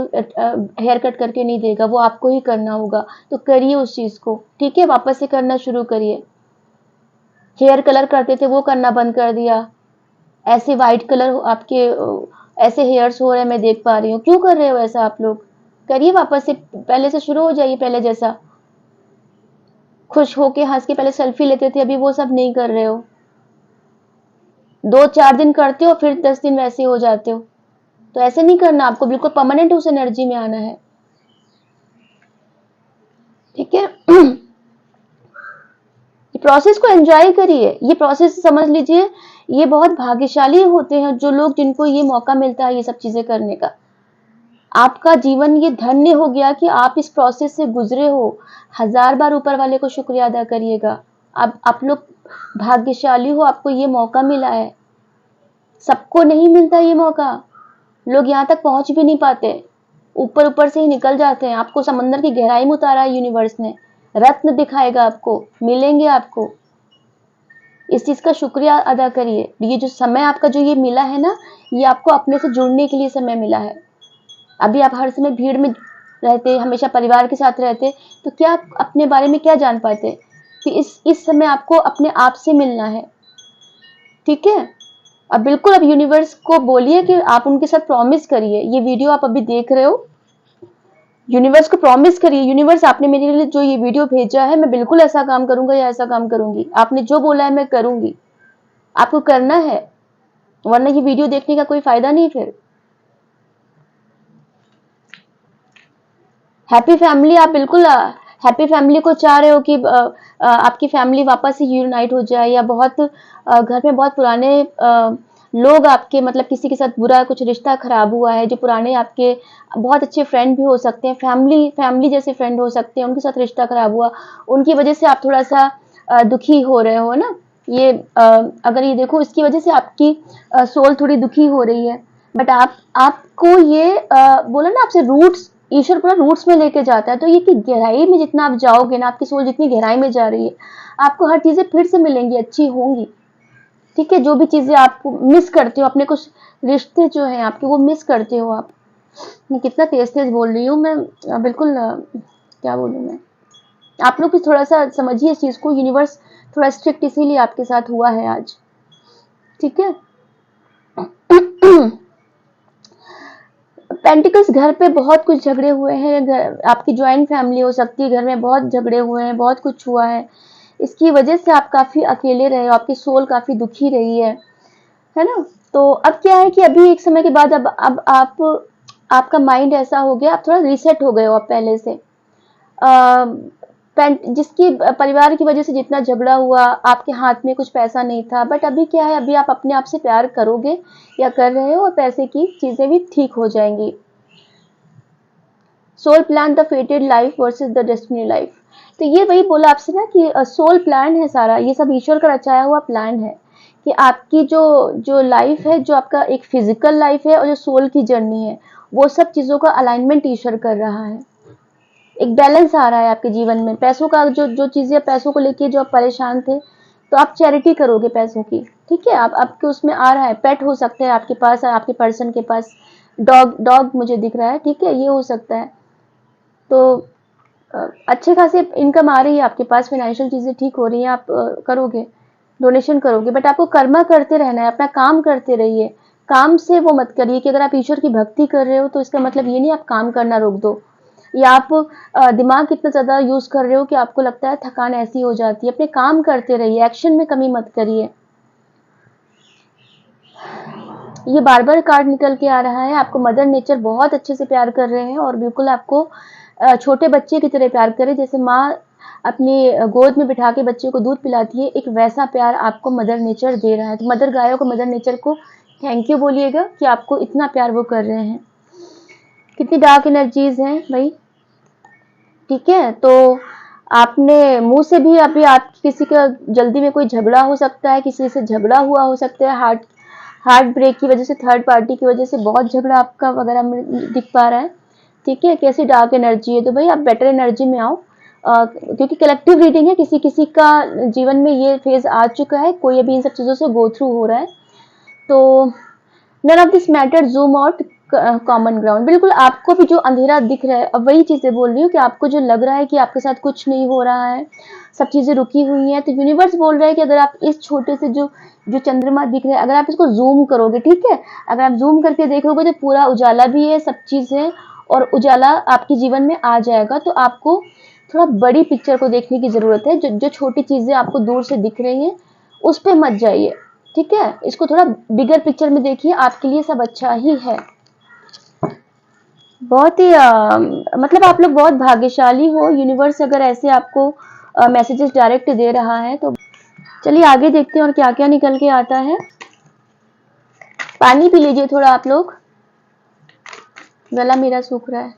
हेयर कट करके नहीं देगा, वो आपको ही करना होगा। तो करिए उस चीज को, ठीक है, वापस से करना शुरू करिए। हेयर कलर करते थे वो करना बंद कर दिया, ऐसे वाइट कलर आपके ऐसे हेयर्स हो रहे हैं, मैं देख पा रही हूँ। क्यों कर रहे हो ऐसा आप लोग? करिए वापस से, पहले से शुरू हो जाइए, पहले जैसा खुश होके हंस के पहले सेल्फी लेते थे, अभी वो सब नहीं कर रहे हो। 2-4 दिन करते हो फिर 10 दिन वैसे हो जाते हो। तो ऐसे नहीं करना, आपको बिल्कुल परमानेंट उस एनर्जी में आना है। ठीक है। ये प्रोसेस को एंजॉय करिए, ये प्रोसेस समझ लीजिए, ये बहुत भाग्यशाली होते हैं जो लोग, जिनको ये मौका मिलता है ये सब चीजें करने का। आपका जीवन ये धन्य हो गया कि आप इस प्रोसेस से गुजरे हो। 1000 बार ऊपर वाले को शुक्रिया अदा करिएगा। आप लोग भाग्यशाली हो, आपको ये मौका मिला है। सबको नहीं मिलता ये मौका, लोग यहाँ तक पहुंच भी नहीं पाते, ऊपर ऊपर से ही निकल जाते हैं। आपको समंदर की गहराई में उतारा है यूनिवर्स ने, रत्न दिखाएगा आपको, मिलेंगे आपको। इस चीज का शुक्रिया अदा करिए। ये जो समय आपका जो ये मिला है ना, ये आपको अपने से जुड़ने के लिए समय मिला है। अभी आप हर समय भीड़ में रहते, हमेशा परिवार के साथ रहते, तो क्या आप अपने बारे में क्या जान पाते कि इस समय आपको अपने आप से मिलना है। ठीक है, अब बिल्कुल अब यूनिवर्स को बोलिए कि आप उनके साथ प्रॉमिस करिए। ये वीडियो आप अभी देख रहे हो, यूनिवर्स को प्रॉमिस करिए, यूनिवर्स आपने मेरे लिए जो ये वीडियो भेजा है मैं बिल्कुल ऐसा काम करूंगा या ऐसा काम करूंगी, आपने जो बोला है मैं करूंगी, आपको करना है, वरना ये वीडियो देखने का कोई फायदा नहीं फिर। हैप्पी फैमिली, आप बिल्कुल हैप्पी फैमिली को चाह रहे हो कि आपकी फैमिली वापस से यूनाइट हो जाए, या बहुत घर में बहुत पुराने लोग आपके मतलब किसी के साथ बुरा कुछ रिश्ता खराब हुआ है, जो पुराने आपके बहुत अच्छे फ्रेंड भी हो सकते हैं, फैमिली फैमिली जैसे फ्रेंड हो सकते हैं, उनके साथ रिश्ता खराब हुआ, उनकी वजह से आप थोड़ा सा दुखी हो रहे हो ना, ये अगर ये देखो इसकी वजह से आपकी सोल थोड़ी दुखी हो रही है, बट आपको ये बोला ना आपसे रूट्स, ईश्वर पूरा रूट्स में लेके जाता है, तो ये कि गहराई में जितना आप जाओगे ना, आपकी सोल जितनी गहराई में जा रही है, आपको हर चीजें फिर से मिलेंगी, अच्छी होंगी। ठीक है, जो भी चीजें आप मिस करते हो, अपने कुछ रिश्ते जो हैं आपके वो मिस करते हो आप। मैं कितना तेज तेज बोल रही हूँ मैं, बिल्कुल क्या बोलूँ मैं, आप लोग भी थोड़ा सा समझिए इस चीज को, यूनिवर्स थोड़ा स्ट्रिक्ट इसीलिए आपके साथ हुआ है आज। ठीक है। पेंटिकल्स, घर पे बहुत कुछ झगड़े हुए हैं, आपकी ज्वाइंट फैमिली हो सकती है, घर में बहुत झगड़े हुए हैं, बहुत कुछ हुआ है, इसकी वजह से आप काफी अकेले रहे हो, आपकी सोल काफी दुखी रही है ना। तो अब क्या है कि अभी एक समय के बाद अब आप आपका माइंड ऐसा हो गया, आप थोड़ा रीसेट हो गए हो अब पहले से। जिसकी परिवार की वजह से जितना झगड़ा हुआ, आपके हाथ में कुछ पैसा नहीं था, बट अभी क्या है, अभी आप अपने आप से प्यार करोगे या कर रहे हो, और पैसे की चीजें भी ठीक हो जाएंगी। Soul plan the fated life versus the destiny life, तो ये वही बोला आपसे ना कि सोल प्लान है सारा, ये सब ईश्वर का रचाया हुआ प्लान है कि आपकी जो जो लाइफ है, जो आपका एक फिजिकल लाइफ है और जो सोल की जर्नी है, वो सब चीजों का अलाइनमेंट ईश्वर कर रहा है, एक बैलेंस आ रहा है आपके जीवन में। पैसों का जो जो चीजें, पैसों को लेके जो आप परेशान थे, तो आप चैरिटी करोगे पैसों की। ठीक है, आप आपके उसमें आ रहा है, पेट हो सकते हैं आपके पास, आपके पर्सन के पास डॉग डॉग मुझे दिख रहा है, ठीक है, ये हो सकता है। तो अच्छे खासे इनकम आ रही है आपके पास, फाइनेंशियल चीजें ठीक हो रही हैं, आप करोगे, डोनेशन करोगे, बट आपको कर्मा करते रहना है, अपना काम करते रहिए। काम से वो मत करिए कि अगर आप ईश्वर की भक्ति कर रहे हो तो इसका मतलब ये नहीं आप काम करना रोक दो, या आप दिमाग इतना ज्यादा यूज कर रहे हो कि आपको लगता है थकान ऐसी हो जाती है। अपने काम करते रहिए, एक्शन में कमी मत करिए। ये बार बार कार्ड निकल के आ रहा है, आपको मदर नेचर बहुत अच्छे से प्यार कर रहे हैं, और बिल्कुल आपको छोटे बच्चे की तरह प्यार करे, जैसे माँ अपनी गोद में बिठा के बच्चे को दूध पिलाती है, एक वैसा प्यार आपको मदर नेचर दे रहा है। तो मदर गायों को, मदर नेचर को थैंक यू बोलिएगा कि आपको इतना प्यार वो कर रहे हैं। कितनी डार्क एनर्जीज हैं भाई। ठीक है, तो आपने मुंह से भी, अभी आप किसी का जल्दी में कोई झगड़ा हो सकता है, किसी से झगड़ा हुआ हो सकता है, हार्ट हार्ट ब्रेक की वजह से, थर्ड पार्टी की वजह से बहुत झगड़ा आपका वगैरह में दिख पा रहा है। ठीक है, कैसी डार्क एनर्जी है, तो भाई आप बेटर एनर्जी में आओ, क्योंकि कलेक्टिव रीडिंग है, किसी किसी का जीवन में ये फेज आ चुका है, कोई अभी इन सब चीजों से गो थ्रू हो रहा है। तो none of this matter, zoom out, common ground. बिल्कुल आपको भी जो अंधेरा दिख रहा है, अब वही चीजें बोल रही हूँ कि आपको जो लग रहा है कि आपके साथ कुछ नहीं हो रहा है, सब चीजें रुकी हुई हैं, तो यूनिवर्स बोल रहा है कि अगर आप इस छोटे से जो जो चंद्रमा दिख रहा है, अगर आप इसको जूम करोगे, ठीक है, अगर आप जूम करके देखोगे तो पूरा उजाला भी है, सब चीज है, और उजाला आपके जीवन में आ जाएगा। तो आपको थोड़ा बड़ी पिक्चर को देखने की जरूरत है, जो जो छोटी चीजें आपको दूर से दिख रही हैं उस पे मत जाइए। ठीक है, इसको थोड़ा बिगर पिक्चर में देखिए, आपके लिए सब अच्छा ही है। बहुत ही मतलब आप लोग बहुत भाग्यशाली हो, यूनिवर्स अगर ऐसे आपको मैसेजेस डायरेक्ट दे रहा है तो। चलिए आगे देखते हैं और क्या क्या निकल के आता है। पानी पी लीजिए थोड़ा आप लोग, गला मेरा सूख रहा है।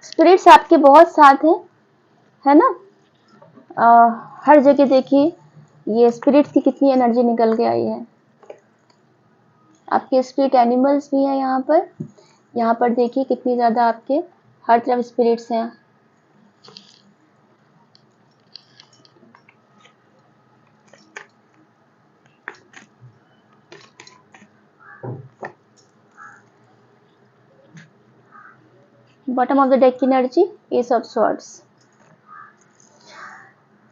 स्पिरिट्स आपके बहुत साथ है ना। हर जगह देखिए ये स्पिरिट्स की कितनी एनर्जी निकल के आई है। आपके स्पिरिट एनिमल्स भी हैं यहाँ पर देखिए कितनी ज्यादा आपके हर तरफ स्पिरिट्स हैं। बॉटम ऑफ द डेक की एनर्जी एस ऑफ स्वॉर्ड्स।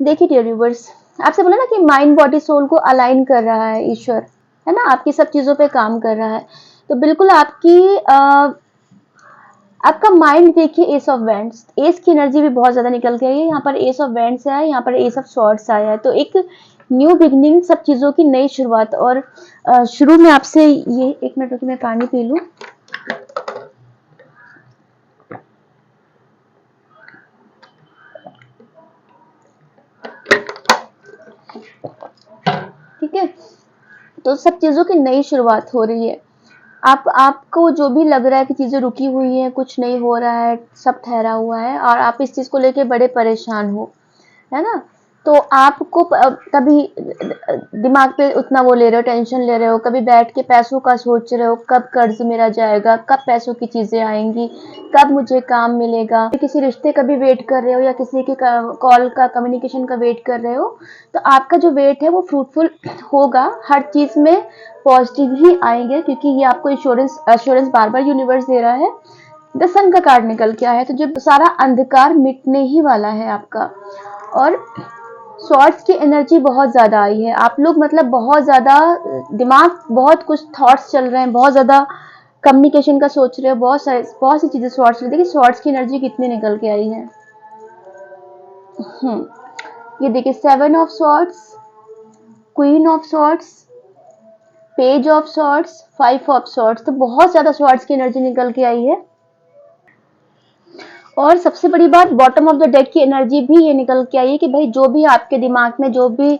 देखिए डियर व्यूवर्स, आपसे बोला ना कि माइंड बॉडी सोल को अलाइन कर रहा है ईश्वर, है ना, आपकी सब चीजों पे काम कर रहा है। तो बिल्कुल आपका माइंड देखिए एस ऑफ वैंड्स, एस की एनर्जी भी बहुत ज्यादा निकल के आई है। यहाँ पर एस ऑफ वैंड्स है, यहाँ पर एस ऑफ स्वॉर्ड्स आया है। तो एक न्यू बिगनिंग, सब चीजों की नई शुरुआत। और शुरू में आपसे ये, एक मिनट रुकिए मैं पानी पी लूं। ठीक है, तो सब चीजों की नई शुरुआत हो रही है। आपको जो भी लग रहा है कि चीजें रुकी हुई हैं, कुछ नहीं हो रहा है, सब ठहरा हुआ है और आप इस चीज को लेके बड़े परेशान हो, है ना, तो आपको कभी दिमाग पे उतना वो ले रहे हो, टेंशन ले रहे हो, कभी बैठ के पैसों का सोच रहे हो, कब कर्ज मेरा जाएगा, कब पैसों की चीजें आएंगी, कब मुझे काम मिलेगा, किसी रिश्ते का भी वेट कर रहे हो या किसी के कॉल का, कम्युनिकेशन का वेट कर रहे हो। तो आपका जो वेट है वो फ्रूटफुल होगा, हर चीज में पॉजिटिव ही आएंगे, क्योंकि ये आपको एश्योरेंस बार बार यूनिवर्स दे रहा है। द सन का कार्ड निकल के आया है, तो जो सारा अंधकार मिटने ही वाला है आपका। और स्वॉर्ड्स की एनर्जी बहुत ज्यादा आई है। आप लोग मतलब बहुत ज्यादा दिमाग, बहुत कुछ थॉट्स चल रहे हैं, बहुत ज्यादा कम्युनिकेशन का सोच रहे हो, बहुत सी चीजें स्वॉर्ड्स। देखिए स्वॉर्ड्स की एनर्जी कितनी निकल के आई है। ये देखिए 7 of swords, queen of swords, page of swords, 5 of swords. तो बहुत ज्यादा स्वॉर्ड्स की एनर्जी निकल के आई है। और सबसे बड़ी बात, बॉटम ऑफ द डेक की एनर्जी भी ये निकल के आई है कि भाई जो भी आपके दिमाग में जो भी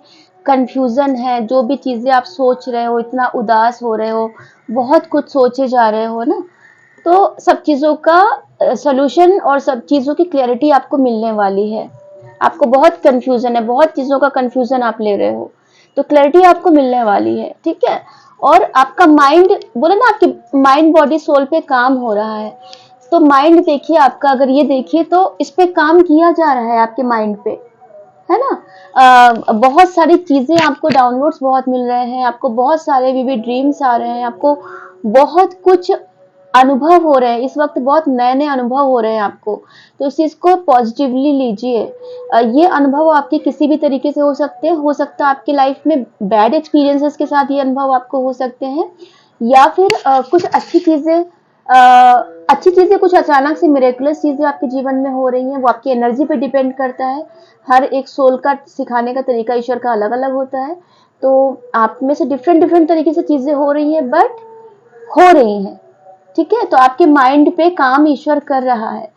कंफ्यूजन है, जो भी चीजें आप सोच रहे हो, इतना उदास हो रहे हो, बहुत कुछ सोचे जा रहे हो ना, तो सब चीजों का सॉल्यूशन और सब चीजों की क्लैरिटी आपको मिलने वाली है। आपको बहुत कंफ्यूजन है, बहुत चीजों का कंफ्यूजन आप ले रहे हो, तो क्लैरिटी आपको मिलने वाली है। ठीक है, और आपका माइंड, बोले ना आपकी माइंड बॉडी सोल पे काम हो रहा है। तो माइंड देखिए आपका, अगर ये देखिए तो इस पे काम किया जा रहा है आपके माइंड पे, है ना। बहुत सारी चीजें आपको, डाउनलोड्स बहुत मिल रहे हैं आपको, बहुत सारे विविड ड्रीम्स आ रहे हैं आपको, बहुत कुछ अनुभव हो रहे हैं इस वक्त, बहुत नए नए अनुभव हो रहे हैं आपको। तो इस चीज को पॉजिटिवली लीजिए। ये अनुभव आपके किसी भी तरीके से हो सकते हैं। हो सकता है आपकी लाइफ में बैड एक्सपीरियंसेस के साथ ये अनुभव आपको हो सकते हैं, या फिर कुछ अच्छी चीजें, कुछ अचानक से मिरेकुलस चीजें आपके जीवन में हो रही हैं। वो आपकी एनर्जी पे डिपेंड करता है। हर एक सोल का सिखाने का तरीका ईश्वर का अलग अलग होता है। तो आप में से डिफरेंट डिफरेंट तरीके से चीजें हो रही हैं, बट हो रही हैं। ठीक है, तो आपके माइंड पे काम ईश्वर कर रहा है,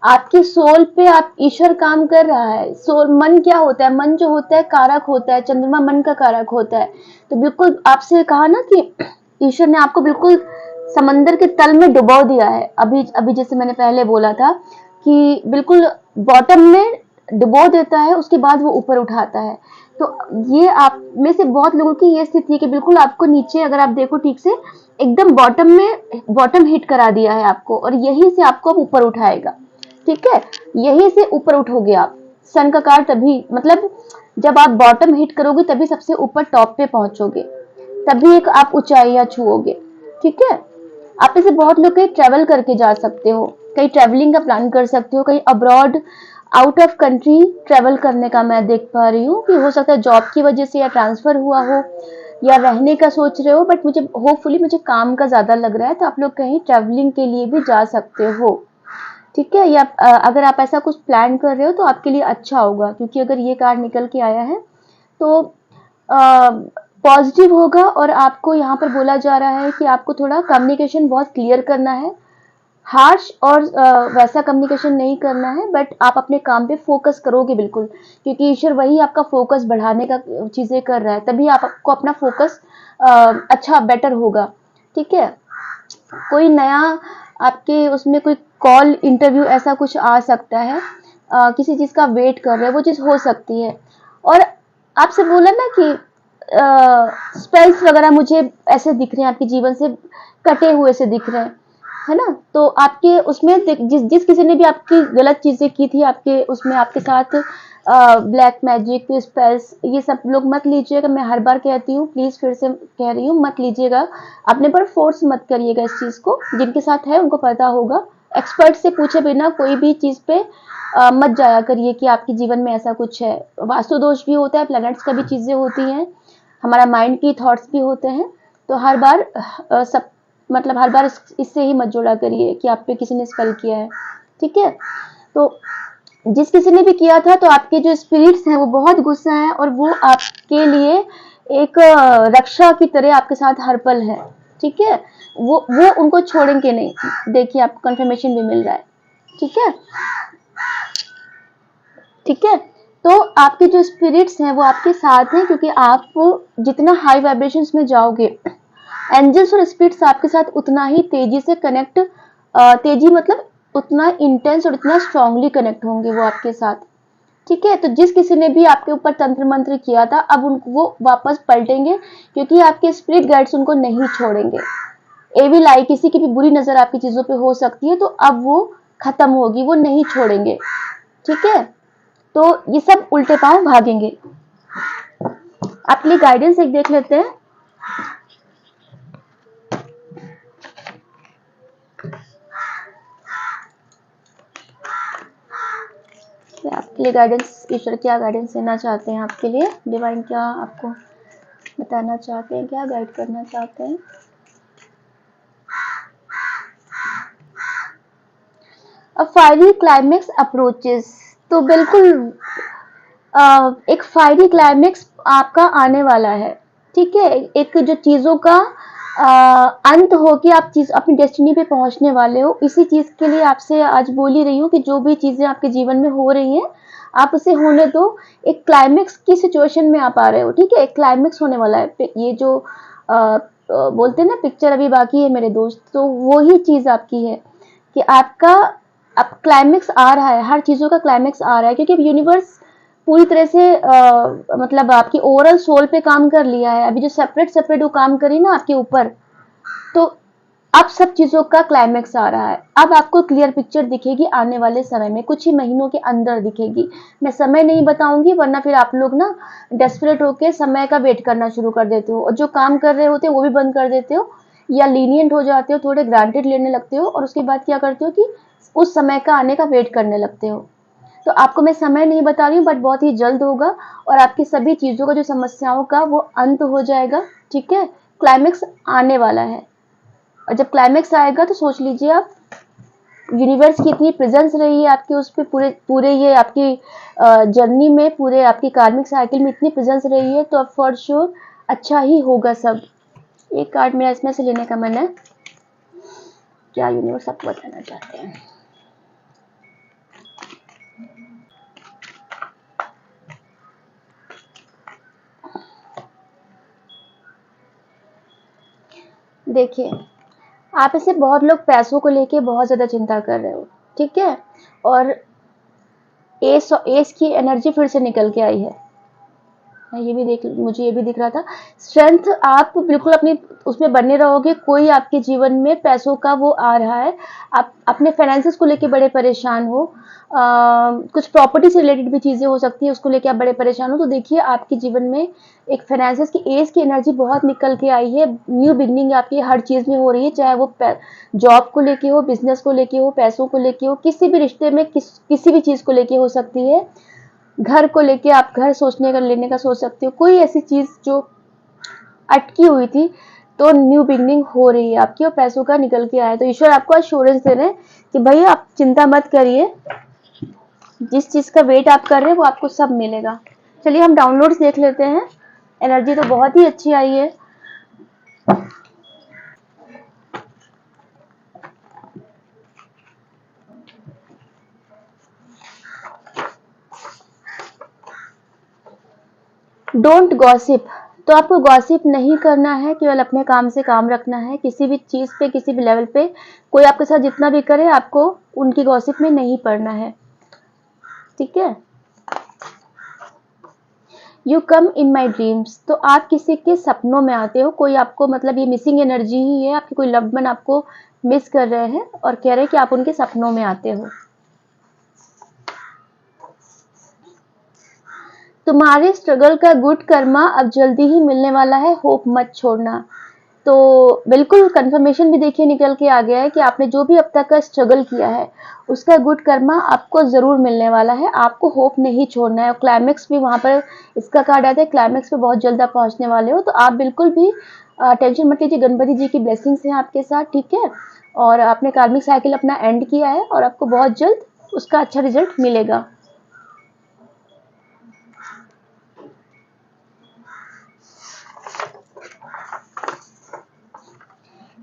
आपके सोल पे आप ईश्वर काम कर रहा है। सोल, मन क्या होता है, मन जो होता है कारक होता है, चंद्रमा मन का कारक होता है। तो बिल्कुल आपसे कहा ना कि ईश्वर ने आपको बिल्कुल समंदर के तल में डुबो दिया है। अभी अभी जैसे मैंने पहले बोला था कि बिल्कुल बॉटम में डुबो देता है, उसके बाद वो ऊपर उठाता है। तो ये आप में से बहुत लोगों की ये स्थिति है कि बिल्कुल आपको नीचे, अगर आप देखो ठीक से, एकदम बॉटम में, बॉटम हिट करा दिया है आपको, और यहीं से आपको अब ऊपर उठाएगा। ठीक है, यहीं से ऊपर उठोगे आप। सन का कार्ड तभी, मतलब जब आप बॉटम हिट करोगे तभी सबसे ऊपर टॉप पे पहुंचोगे, तभी एक आप ऊंचाइयां छुओगे। ठीक है, आप में से बहुत लोग कहीं ट्रैवल करके जा सकते हो, कहीं ट्रैवलिंग का प्लान कर सकते हो, कहीं abroad, out of country travel करने का मैं देख पा रही हूँ कि हो सकता है जॉब की वजह से या ट्रांसफर हुआ हो, या रहने का सोच रहे हो, बट मुझे होपफुली मुझे काम का ज्यादा लग रहा है, तो आप लोग कहीं ट्रैवलिंग के लिए भी जा सकते हो। ठीक है, या अगर आप ऐसा कुछ प्लान कर रहे हो तो आपके लिए अच्छा होगा, क्योंकि अगर ये कार्ड निकल के आया है तो पॉजिटिव होगा। और आपको यहाँ पर बोला जा रहा है कि आपको थोड़ा कम्युनिकेशन बहुत क्लियर करना है, हार्श और वैसा कम्युनिकेशन नहीं करना है, बट आप अपने काम पे फोकस करोगे बिल्कुल, क्योंकि ईश्वर वही आपका फोकस बढ़ाने का चीजें कर रहा है, तभी आपको अपना फोकस अच्छा, बेटर होगा। ठीक है, कोई नया आपके उसमें कोई कॉल, इंटरव्यू ऐसा कुछ आ सकता है, किसी चीज का वेट कर रहे हैं, वो चीज हो सकती है। और आपसे बोला ना कि स्पेल्स वगैरह मुझे ऐसे दिख रहे हैं, आपके जीवन से कटे हुए से दिख रहे हैं, है ना? तो आपके उसमें जिस जिस किसी ने भी आपकी गलत चीजें की थी आपके उसमें आपके साथ, ब्लैक मैजिक स्पेल्स ये सब लोग मत लीजिएगा। मैं हर बार कहती हूँ, प्लीज फिर से कह रही हूँ, मत लीजिएगा। अपने पर फोर्स मत करिएगा इस चीज को। जिनके साथ है उनको पता होगा। एक्सपर्ट से पूछे बिना कोई भी चीज पे मत जाया करिए कि आपके जीवन में ऐसा कुछ है। वास्तु दोष भी होता है, प्लैनेट्स का भी चीजें होती हैं, हमारा माइंड की थॉट्स भी होते हैं। तो हर बार सब मतलब हर बार इससे ही मत जोड़ा करिए कि आप पे किसी ने स्पेल किया है। ठीक है? तो जिस किसी ने भी किया था, तो आपके जो स्पिरिट्स हैं वो बहुत गुस्सा है और वो आपके लिए एक रक्षा की तरह आपके साथ हर पल है। ठीक है? वो उनको छोड़ेंगे नहीं। देखिए आपको कंफर्मेशन भी मिल रहा है। ठीक है? ठीक है? तो आपके जो स्पिरिट्स हैं वो आपके साथ हैं, क्योंकि आप जितना हाई वाइब्रेशंस में जाओगे, एंजल्स और स्पिरिट्स आपके साथ उतना ही तेजी से कनेक्ट, तेजी मतलब उतना इंटेंस और उतना स्ट्रांगली कनेक्ट होंगे वो आपके साथ। ठीक है? तो जिस किसी ने भी आपके ऊपर तंत्र मंत्र किया था, अब उनको वो वापस पलटेंगे, क्योंकि आपके स्पिरिट गाइड्स उनको नहीं छोड़ेंगे। एविल आई, किसी की भी बुरी नजर आपकी चीजों पे हो सकती है, तो अब वो खत्म होगी, वो नहीं छोड़ेंगे। ठीक है? तो ये सब उल्टे पांव भागेंगे। आपके लिए गाइडेंस एक देख लेते हैं। आपके लिए गाइडेंस, ईश्वर क्या गाइडेंस देना चाहते हैं आपके लिए, डिवाइन क्या आपको बताना चाहते हैं, क्या गाइड करना चाहते हैं। अ फायरी क्लाइमेक्स अप्रोचेस, तो बिल्कुल एक फायरी क्लाइमेक्स आपका आने वाला है। ठीक है? एक जो चीजों का अंत हो कि आप चीज अपनी डेस्टिनी पे पहुंचने वाले हो, इसी चीज के लिए आपसे आज बोल ही रही हूँ कि जो भी चीजें आपके जीवन में हो रही हैं, आप उसे होने दो। एक क्लाइमेक्स की सिचुएशन में आप आ रहे हो। ठीक है? एक क्लाइमेक्स होने वाला है। ये जो बोलते हैं ना, पिक्चर अभी बाकी है मेरे दोस्त, तो वो ही चीज आपकी है कि आपका अब क्लाइमेक्स आ रहा है। हर चीजों का क्लाइमेक्स आ रहा है, क्योंकि यूनिवर्स पूरी तरह से मतलब आपकी ओवरऑल सोल पे काम कर लिया है। अभी जो सेपरेट सेपरेट वो काम करी ना आपके ऊपर, तो अब सब चीजों का क्लाइमेक्स आ रहा है। अब आपको क्लियर पिक्चर दिखेगी आने वाले समय में, कुछ ही महीनों के अंदर दिखेगी। मैं समय नहीं बताऊंगी, वरना फिर आप लोग ना डेस्परेट होकर समय का वेट करना शुरू कर देते हो, और जो काम कर रहे होते हो वो भी बंद कर देते हो, या लीनियंट हो जाते हो, थोड़े ग्रांटेड लेने लगते हो, और उसके बाद क्या करते हो कि उस समय का आने का वेट करने लगते हो। तो आपको मैं समय नहीं बता रही हूँ, बट बहुत ही जल्द होगा, और आपकी सभी चीजों का, जो समस्याओं का, वो अंत हो जाएगा। ठीक है? क्लाइमेक्स आने वाला है, और जब क्लाइमेक्स आएगा तो सोच लीजिए आप, यूनिवर्स की इतनी प्रेजेंस रही है आपके उस पे, पूरे पूरे ये आपकी जर्नी में, पूरे आपकी कार्मिक साइकिल में इतनी प्रेजेंस रही है, तो अब फॉर श्योर अच्छा ही होगा सब। एक कार्ड मेरा इसमें से लेने का मन है, क्या यूनिवर्स आपको बताना चाहते हैं। देखिए, आप ऐसे बहुत लोग पैसों को लेके बहुत ज्यादा चिंता कर रहे हो। ठीक है? और एस एस की एनर्जी फिर से निकल के आई है। मुझे ये भी दिख रहा था। स्ट्रेंथ, आप बिल्कुल अपनी उसमें बने रहोगे। कोई आपके जीवन में पैसों का वो आ रहा है, आप अपने फाइनेंसेस को लेके बड़े परेशान हो, कुछ प्रॉपर्टी से रिलेटेड भी चीजें हो सकती है, उसको लेके आप बड़े परेशान हो। तो देखिए आपके जीवन में एक फाइनेंसेस की एज की एनर्जी बहुत निकल के आई है। न्यू बिगनिंग आपकी हर चीज में हो रही है, चाहे वो जॉब को लेके हो, बिजनेस को लेके हो, पैसों को लेके हो, किसी भी रिश्ते में किसी भी चीज को लेके हो सकती है। घर को लेके आप घर सोचने का लेने का सोच सकते हो, कोई ऐसी चीज जो अटकी हुई थी, तो न्यू बिगनिंग हो रही है आपकी, और पैसों का निकल के आया। तो ईश्वर आपको अश्योरेंस दे रहे हैं कि भाई आप चिंता मत करिए, जिस चीज का वेट आप कर रहे हैं वो आपको सब मिलेगा। चलिए हम डाउनलोड्स देख लेते हैं। एनर्जी तो बहुत ही अच्छी आई है। डोंट गॉसिप, तो आपको गॉसिप नहीं करना है, केवल अपने काम से काम रखना है। किसी भी चीज पे, किसी भी लेवल पे कोई आपके साथ जितना भी करे, आपको उनकी गॉसिप में नहीं पड़ना है। ठीक है? You come in my dreams, तो आप किसी के सपनों में आते हो। कोई आपको, मतलब ये मिसिंग एनर्जी ही है, आपकी कोई लव्ड वन आपको मिस कर रहे हैं और कह रहे हैं कि आप उनके सपनों में आते हो। तुम्हारे स्ट्रगल का गुड कर्मा अब जल्दी ही मिलने वाला है, होप मत छोड़ना। तो बिल्कुल कंफर्मेशन भी देखिए निकल के आ गया है कि आपने जो भी अब तक का स्ट्रगल किया है उसका गुड कर्मा आपको ज़रूर मिलने वाला है। आपको होप नहीं छोड़ना है और क्लाइमेक्स भी वहाँ पर इसका कार्ड आता है, क्लाइमेक्स पे बहुत जल्द आप पहुँचने वाले हो। तो आप बिल्कुल भी टेंशन मत लीजिए, गणपति जी की ब्लेसिंग्स हैं आपके साथ, ठीक है। और आपने कार्मिक साइकिल अपना एंड किया है और आपको बहुत जल्द उसका अच्छा रिजल्ट मिलेगा।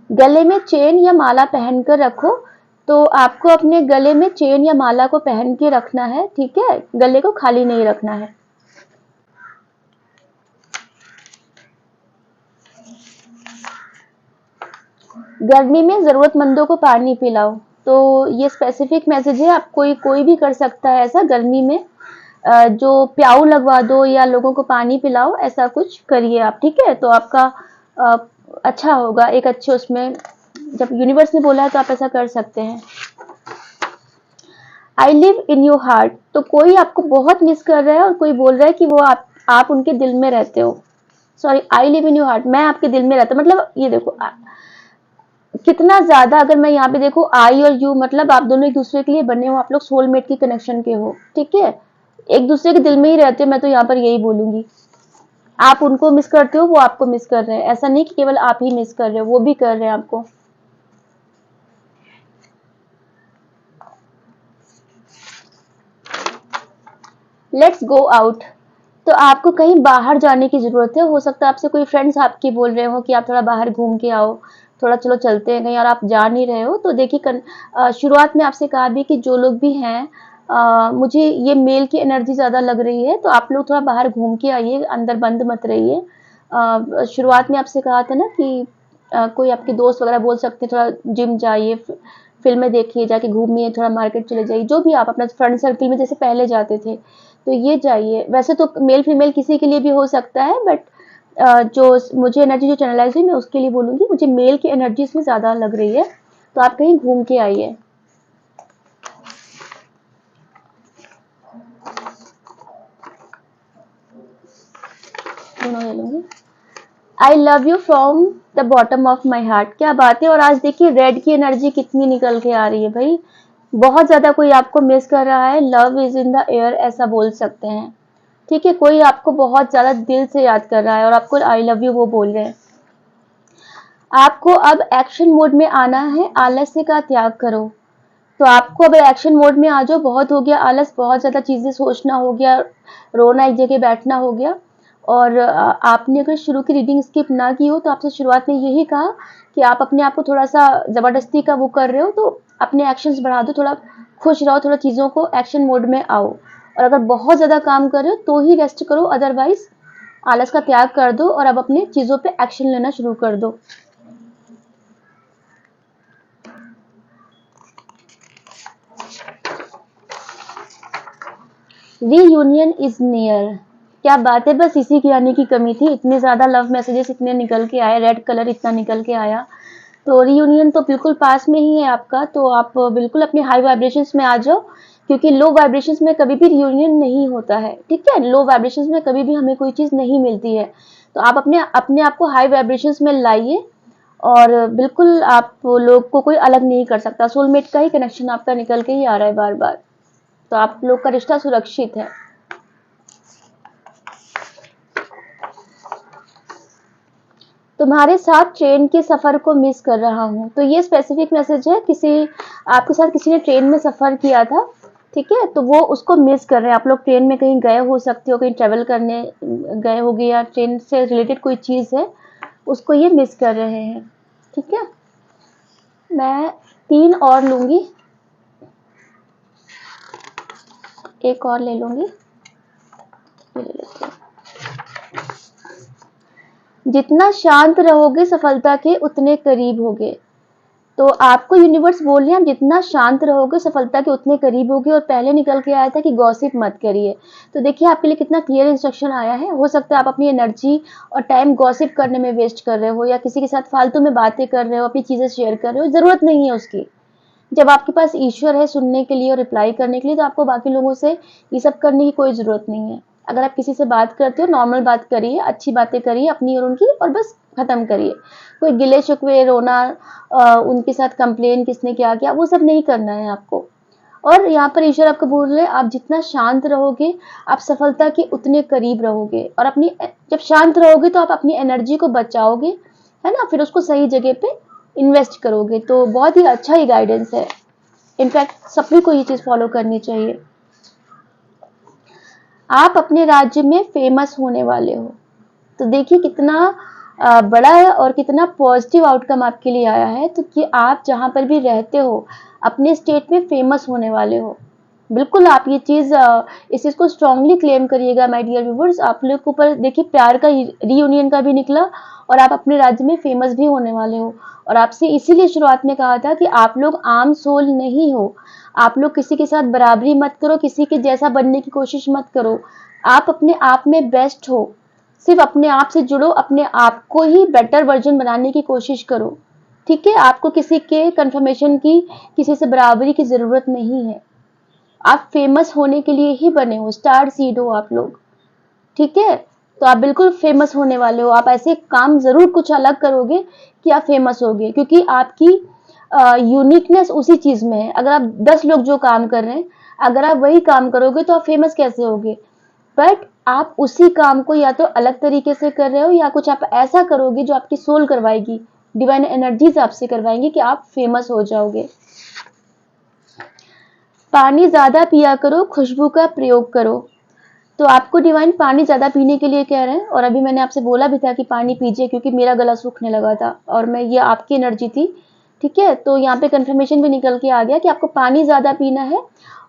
गले में चेन या माला पहनकर रखो। तो आपको अपने गले में चेन या माला को पहन के रखना है, ठीक है, गले को खाली नहीं रखना है। गर्मी में जरूरतमंदों को पानी पिलाओ। तो ये स्पेसिफिक मैसेज है, आप कोई भी कर सकता है ऐसा। गर्मी में जो प्याऊ लगवा दो या लोगों को पानी पिलाओ, ऐसा कुछ करिए आप, ठीक है। तो आपका अ, अच्छा होगा, एक अच्छे उसमें जब यूनिवर्स ने बोला है तो आप ऐसा कर सकते हैं। I live in your heart. तो कोई आपको बहुत मिस कर रहा है और कोई बोल रहा है कि वो आप उनके दिल में रहते हो। Sorry, I live in your heart, मैं आपके दिल में रहता हूँ। मतलब ये देखो कितना ज्यादा, अगर मैं यहाँ पे देखो आई और यू, मतलब आप दोनों एक दूसरे के लिए बने हो, आप लोग सोलमेट की कनेक्शन के हो, ठीक है, एक दूसरे के दिल में ही रहते हो। मैं तो यहाँ पर यही बोलूंगी, आप उनको मिस करते हो, वो आपको मिस कर रहे हैं। ऐसा नहीं कि केवल आप ही मिस कर रहे हो, वो भी कर रहे हैं आपको। Let's go out. तो आपको कहीं बाहर जाने की जरूरत है। हो सकता है आपसे कोई फ्रेंड्स आपकी बोल रहे हो कि आप थोड़ा बाहर घूम के आओ, थोड़ा चलो चलते हैं कहीं, और आप जा नहीं रहे हो। तो देखिए शुरुआत में आपसे कहा भी कि जो लोग भी हैं, मुझे ये मेल की एनर्जी ज़्यादा लग रही है, तो आप लोग थोड़ा बाहर घूम के आइए, अंदर बंद मत रहिए। शुरुआत में आपसे कहा था ना कि कोई आपके दोस्त वगैरह बोल सकते हैं थोड़ा जिम जाइए, फिल्में देखिए, जाके घूमिए, थोड़ा मार्केट चले जाइए, जो भी आप अपना फ्रेंड सर्कल में जैसे पहले जाते थे तो ये जाइए। वैसे तो मेल फीमेल किसी के लिए भी हो सकता है, बट जो मुझे एनर्जी जो चैनलाइज हुई मैं उसके लिए बोलूँगी, मुझे मेल की एनर्जी इसमें ज़्यादा लग रही है। तो आप कहीं घूम के आइए। दोनों ले लूँगी। I love you from the bottom of my heart. क्या बात है। और आज देखिए रेड की एनर्जी कितनी निकल के आ रही है भाई, बहुत ज़्यादा कोई आपको मिस कर रहा है। Love is in the air, ऐसा बोल सकते हैं, ठीक है। कोई आपको बहुत ज़्यादा दिल से याद कर रहा है और आपको आई लव यू वो बोल रहे हैं। आपको अब एक्शन मोड में आना है, आलस्य का त्याग करो। तो आपको अब एक्शन मोड में आ जाओ, बहुत हो गया आलस, बहुत ज़्यादा चीज़ें सोचना हो गया, रोना एक जगह बैठना हो गया। और आपने अगर शुरू की रीडिंग स्किप ना की हो तो आपसे शुरुआत में यही कहा कि आप अपने आप को थोड़ा सा ज़बरदस्ती का वो कर रहे हो, तो अपने एक्शंस बढ़ा दो, थोड़ा खुश रहो, थोड़ा चीज़ों को एक्शन मोड में आओ। और अगर बहुत ज़्यादा काम कर रहे हो तो ही रेस्ट करो, अदरवाइज आलस का त्याग कर दो और अब अपने चीज़ों पे एक्शन लेना शुरू कर दो। Reunion is near. क्या बात है, बस इसी की आने की कमी थी। इतने ज़्यादा लव मैसेजेस इतने निकल के आए, रेड कलर इतना निकल के आया, तो रीयूनियन तो बिल्कुल पास में ही है आपका। तो आप बिल्कुल अपने हाई वाइब्रेशंस में आ जाओ, क्योंकि लो वाइब्रेशंस में कभी भी रियूनियन नहीं होता है, ठीक है। लो वाइब्रेशंस में कभी भी हमें कोई चीज़ नहीं मिलती है। तो आप अपने अपने आप को हाई वाइब्रेशंस में लाइए, और बिल्कुल आप लोग को कोई अलग नहीं कर सकता। सोलमेट का ही कनेक्शन आपका निकल के ही आ रहा है बार बार, तो आप लोग का रिश्ता सुरक्षित है। तुम्हारे साथ ट्रेन के सफ़र को मिस कर रहा हूँ। तो ये स्पेसिफिक मैसेज है, आपके साथ किसी ने ट्रेन में सफ़र किया था, ठीक है, तो वो उसको मिस कर रहे हैं। आप लोग ट्रेन में कहीं गए हो सकते हो, कहीं ट्रेवल करने गए होगे, या ट्रेन से रिलेटेड कोई चीज़ है उसको ये मिस कर रहे हैं, ठीक है। मैं 3 और लूँगी, एक और ले लूँगी, ये ले लेती हूँ। जितना शांत रहोगे सफलता के उतने करीब होगे। तो आपको यूनिवर्स बोल रहे हैं, आप जितना शांत रहोगे सफलता के उतने करीब होगे। और पहले निकल के आया था कि गॉसिप मत करिए। तो देखिए आपके लिए कितना क्लियर इंस्ट्रक्शन आया है। हो सकता है आप अपनी एनर्जी और टाइम गॉसिप करने में वेस्ट कर रहे हो, या किसी के साथ फालतू में बातें कर रहे हो, अपनी चीजें शेयर कर रहे हो, जरूरत नहीं है उसकी। जब आपके पास ईश्वर है सुनने के लिए और रिप्लाई करने के लिए, तो आपको बाकी लोगों से ये सब करने की कोई जरूरत नहीं है। अगर आप किसी से बात करते हो, नॉर्मल बात करिए, अच्छी बातें करिए अपनी और उनकी, और बस खत्म करिए। कोई गिले शिकवे, रोना, उनके साथ कंप्लेन किसने क्या किया, वो सब नहीं करना है आपको। और यहाँ पर ईश्वर आपको बोल रहे हैं, आप जितना शांत रहोगे आप सफलता के उतने करीब रहोगे। और अपनी, जब शांत रहोगे तो आप अपनी एनर्जी को बचाओगे, है ना, फिर उसको सही जगह पे इन्वेस्ट करोगे। तो बहुत ही अच्छा ही गाइडेंस है। इनफैक्ट सभी को ये चीज फॉलो करनी चाहिए। आप अपने राज्य में फेमस होने वाले हो। तो देखिए कितना बड़ा है और कितना पॉजिटिव आउटकम आपके लिए आया है। तो कि आप जहां पर भी रहते हो अपने स्टेट में फेमस होने वाले हो। बिल्कुल आप ये चीज, इस चीज को स्ट्रांगली क्लेम करिएगा माय डियर व्यूवर्स। आप लोग के ऊपर देखिए प्यार का रीयूनियन का भी निकला, और आप अपने राज्य में फेमस भी होने वाले हो। और आपसे इसीलिए शुरुआत में कहा था कि आप लोग आम सोल नहीं हो। आप लोग किसी के साथ बराबरी मत करो, किसी के जैसा बनने की कोशिश मत करो। आप अपने आप में बेस्ट हो। सिर्फ अपने आप से जुड़ो, अपने आप को ही बेटर वर्जन बनाने की कोशिश करो। ठीक है, आपको किसी के कंफर्मेशन की, किसी से बराबरी की जरूरत नहीं है। आप फेमस होने के लिए ही बने हो, स्टार सीड हो आप लोग। ठीक है, तो आप बिल्कुल फेमस होने वाले हो। आप ऐसे काम जरूर कुछ अलग करोगे कि आप फेमस होगे, क्योंकि आपकी यूनिकनेस उसी चीज में है। अगर आप 10 लोग जो काम कर रहे हैं, अगर आप वही काम करोगे तो आप फेमस कैसे होगे। बट आप उसी काम को या तो अलग तरीके से कर रहे हो, या कुछ आप ऐसा करोगे जो आपकी सोल करवाएगी, डिवाइन एनर्जीज आपसे करवाएंगी कि आप फेमस हो जाओगे। पानी ज्यादा पिया करो, खुशबू का प्रयोग करो। तो आपको डिवाइन पानी ज्यादा पीने के लिए कह रहे हैं। और अभी मैंने आपसे बोला भी था कि पानी पीजिए, क्योंकि मेरा गला सूखने लगा था और मैं, ये आपकी एनर्जी थी। ठीक है, तो यहाँ पे कंफर्मेशन भी निकल के आ गया कि आपको पानी ज्यादा पीना है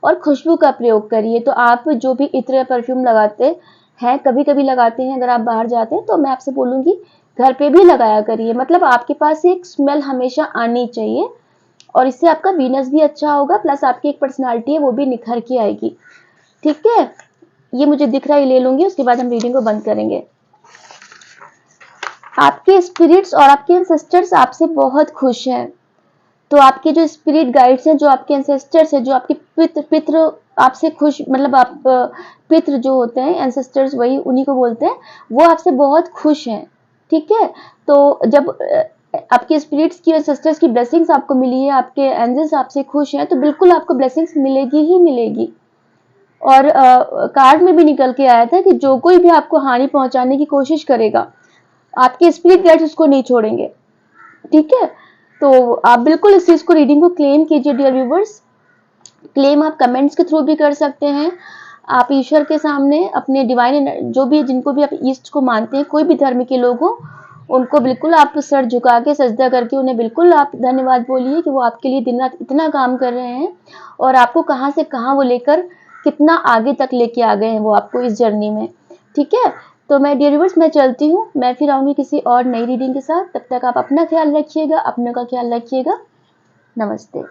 और खुशबू का प्रयोग करिए। तो आप जो भी इत्र या परफ्यूम लगाते हैं, कभी कभी लगाते हैं, अगर आप बाहर जाते हैं, तो मैं आपसे बोलूंगी घर पे भी लगाया करिए। मतलब आपके पास एक स्मेल हमेशा आनी चाहिए, और इससे आपका वीनस भी अच्छा होगा, प्लस आपकी एक पर्सनालिटी है वो भी निखर के आएगी। ठीक है, ये मुझे दिख रहा है, ले लूंगी, उसके बाद हम रीडिंग को बंद करेंगे। आपके स्पिरिट्स और आपके एंसेस्टर्स आपसे बहुत खुश हैं। तो आपके जो स्पिरिट गाइड्स हैं, जो आपके एंसेस्टर्स हैं, जो आपके पित्र आपसे खुश, मतलब आप पित्र जो होते हैं, एंसेस्टर्स वही उन्हीं को बोलते हैं, वो आपसे बहुत खुश हैं। ठीक है, तो जब आपके स्पिरिट्स की, एंसेस्टर्स की ब्लेसिंग्स आपको मिली है, आपके एंजल्स आपसे खुश हैं, तो बिल्कुल आपको ब्लेसिंग्स मिलेगी ही मिलेगी। और कार्ड में भी निकल के आया था कि जो कोई भी आपको हानि पहुंचाने की कोशिश करेगा, आपके स्पिरिट गाइड्स उसको नहीं छोड़ेंगे। ठीक है, तो आप बिल्कुल इस चीज को, रीडिंग को क्लेम कीजिए डियर व्यूवर्स। क्लेम आप कमेंट्स के थ्रू भी कर सकते हैं। आप ईश्वर के सामने अपने डिवाइन, जो भी, जिनको भी आप ईस्ट को मानते हैं, कोई भी धर्म के लोग हो, उनको बिल्कुल आप सर झुका के सजदा करके उन्हें बिल्कुल आप धन्यवाद बोलिए कि वो आपके लिए दिन रात इतना काम कर रहे हैं, और आपको कहाँ से कहाँ वो लेकर कितना आगे तक लेके आ गए हैं वो आपको इस जर्नी में। ठीक है, तो मैं डियर व्यूअर्स, मैं चलती हूँ। मैं फिर आऊंगी किसी और नई रीडिंग के साथ। तब तक आप अपना ख्याल रखिएगा, अपने का ख्याल रखिएगा। नमस्ते।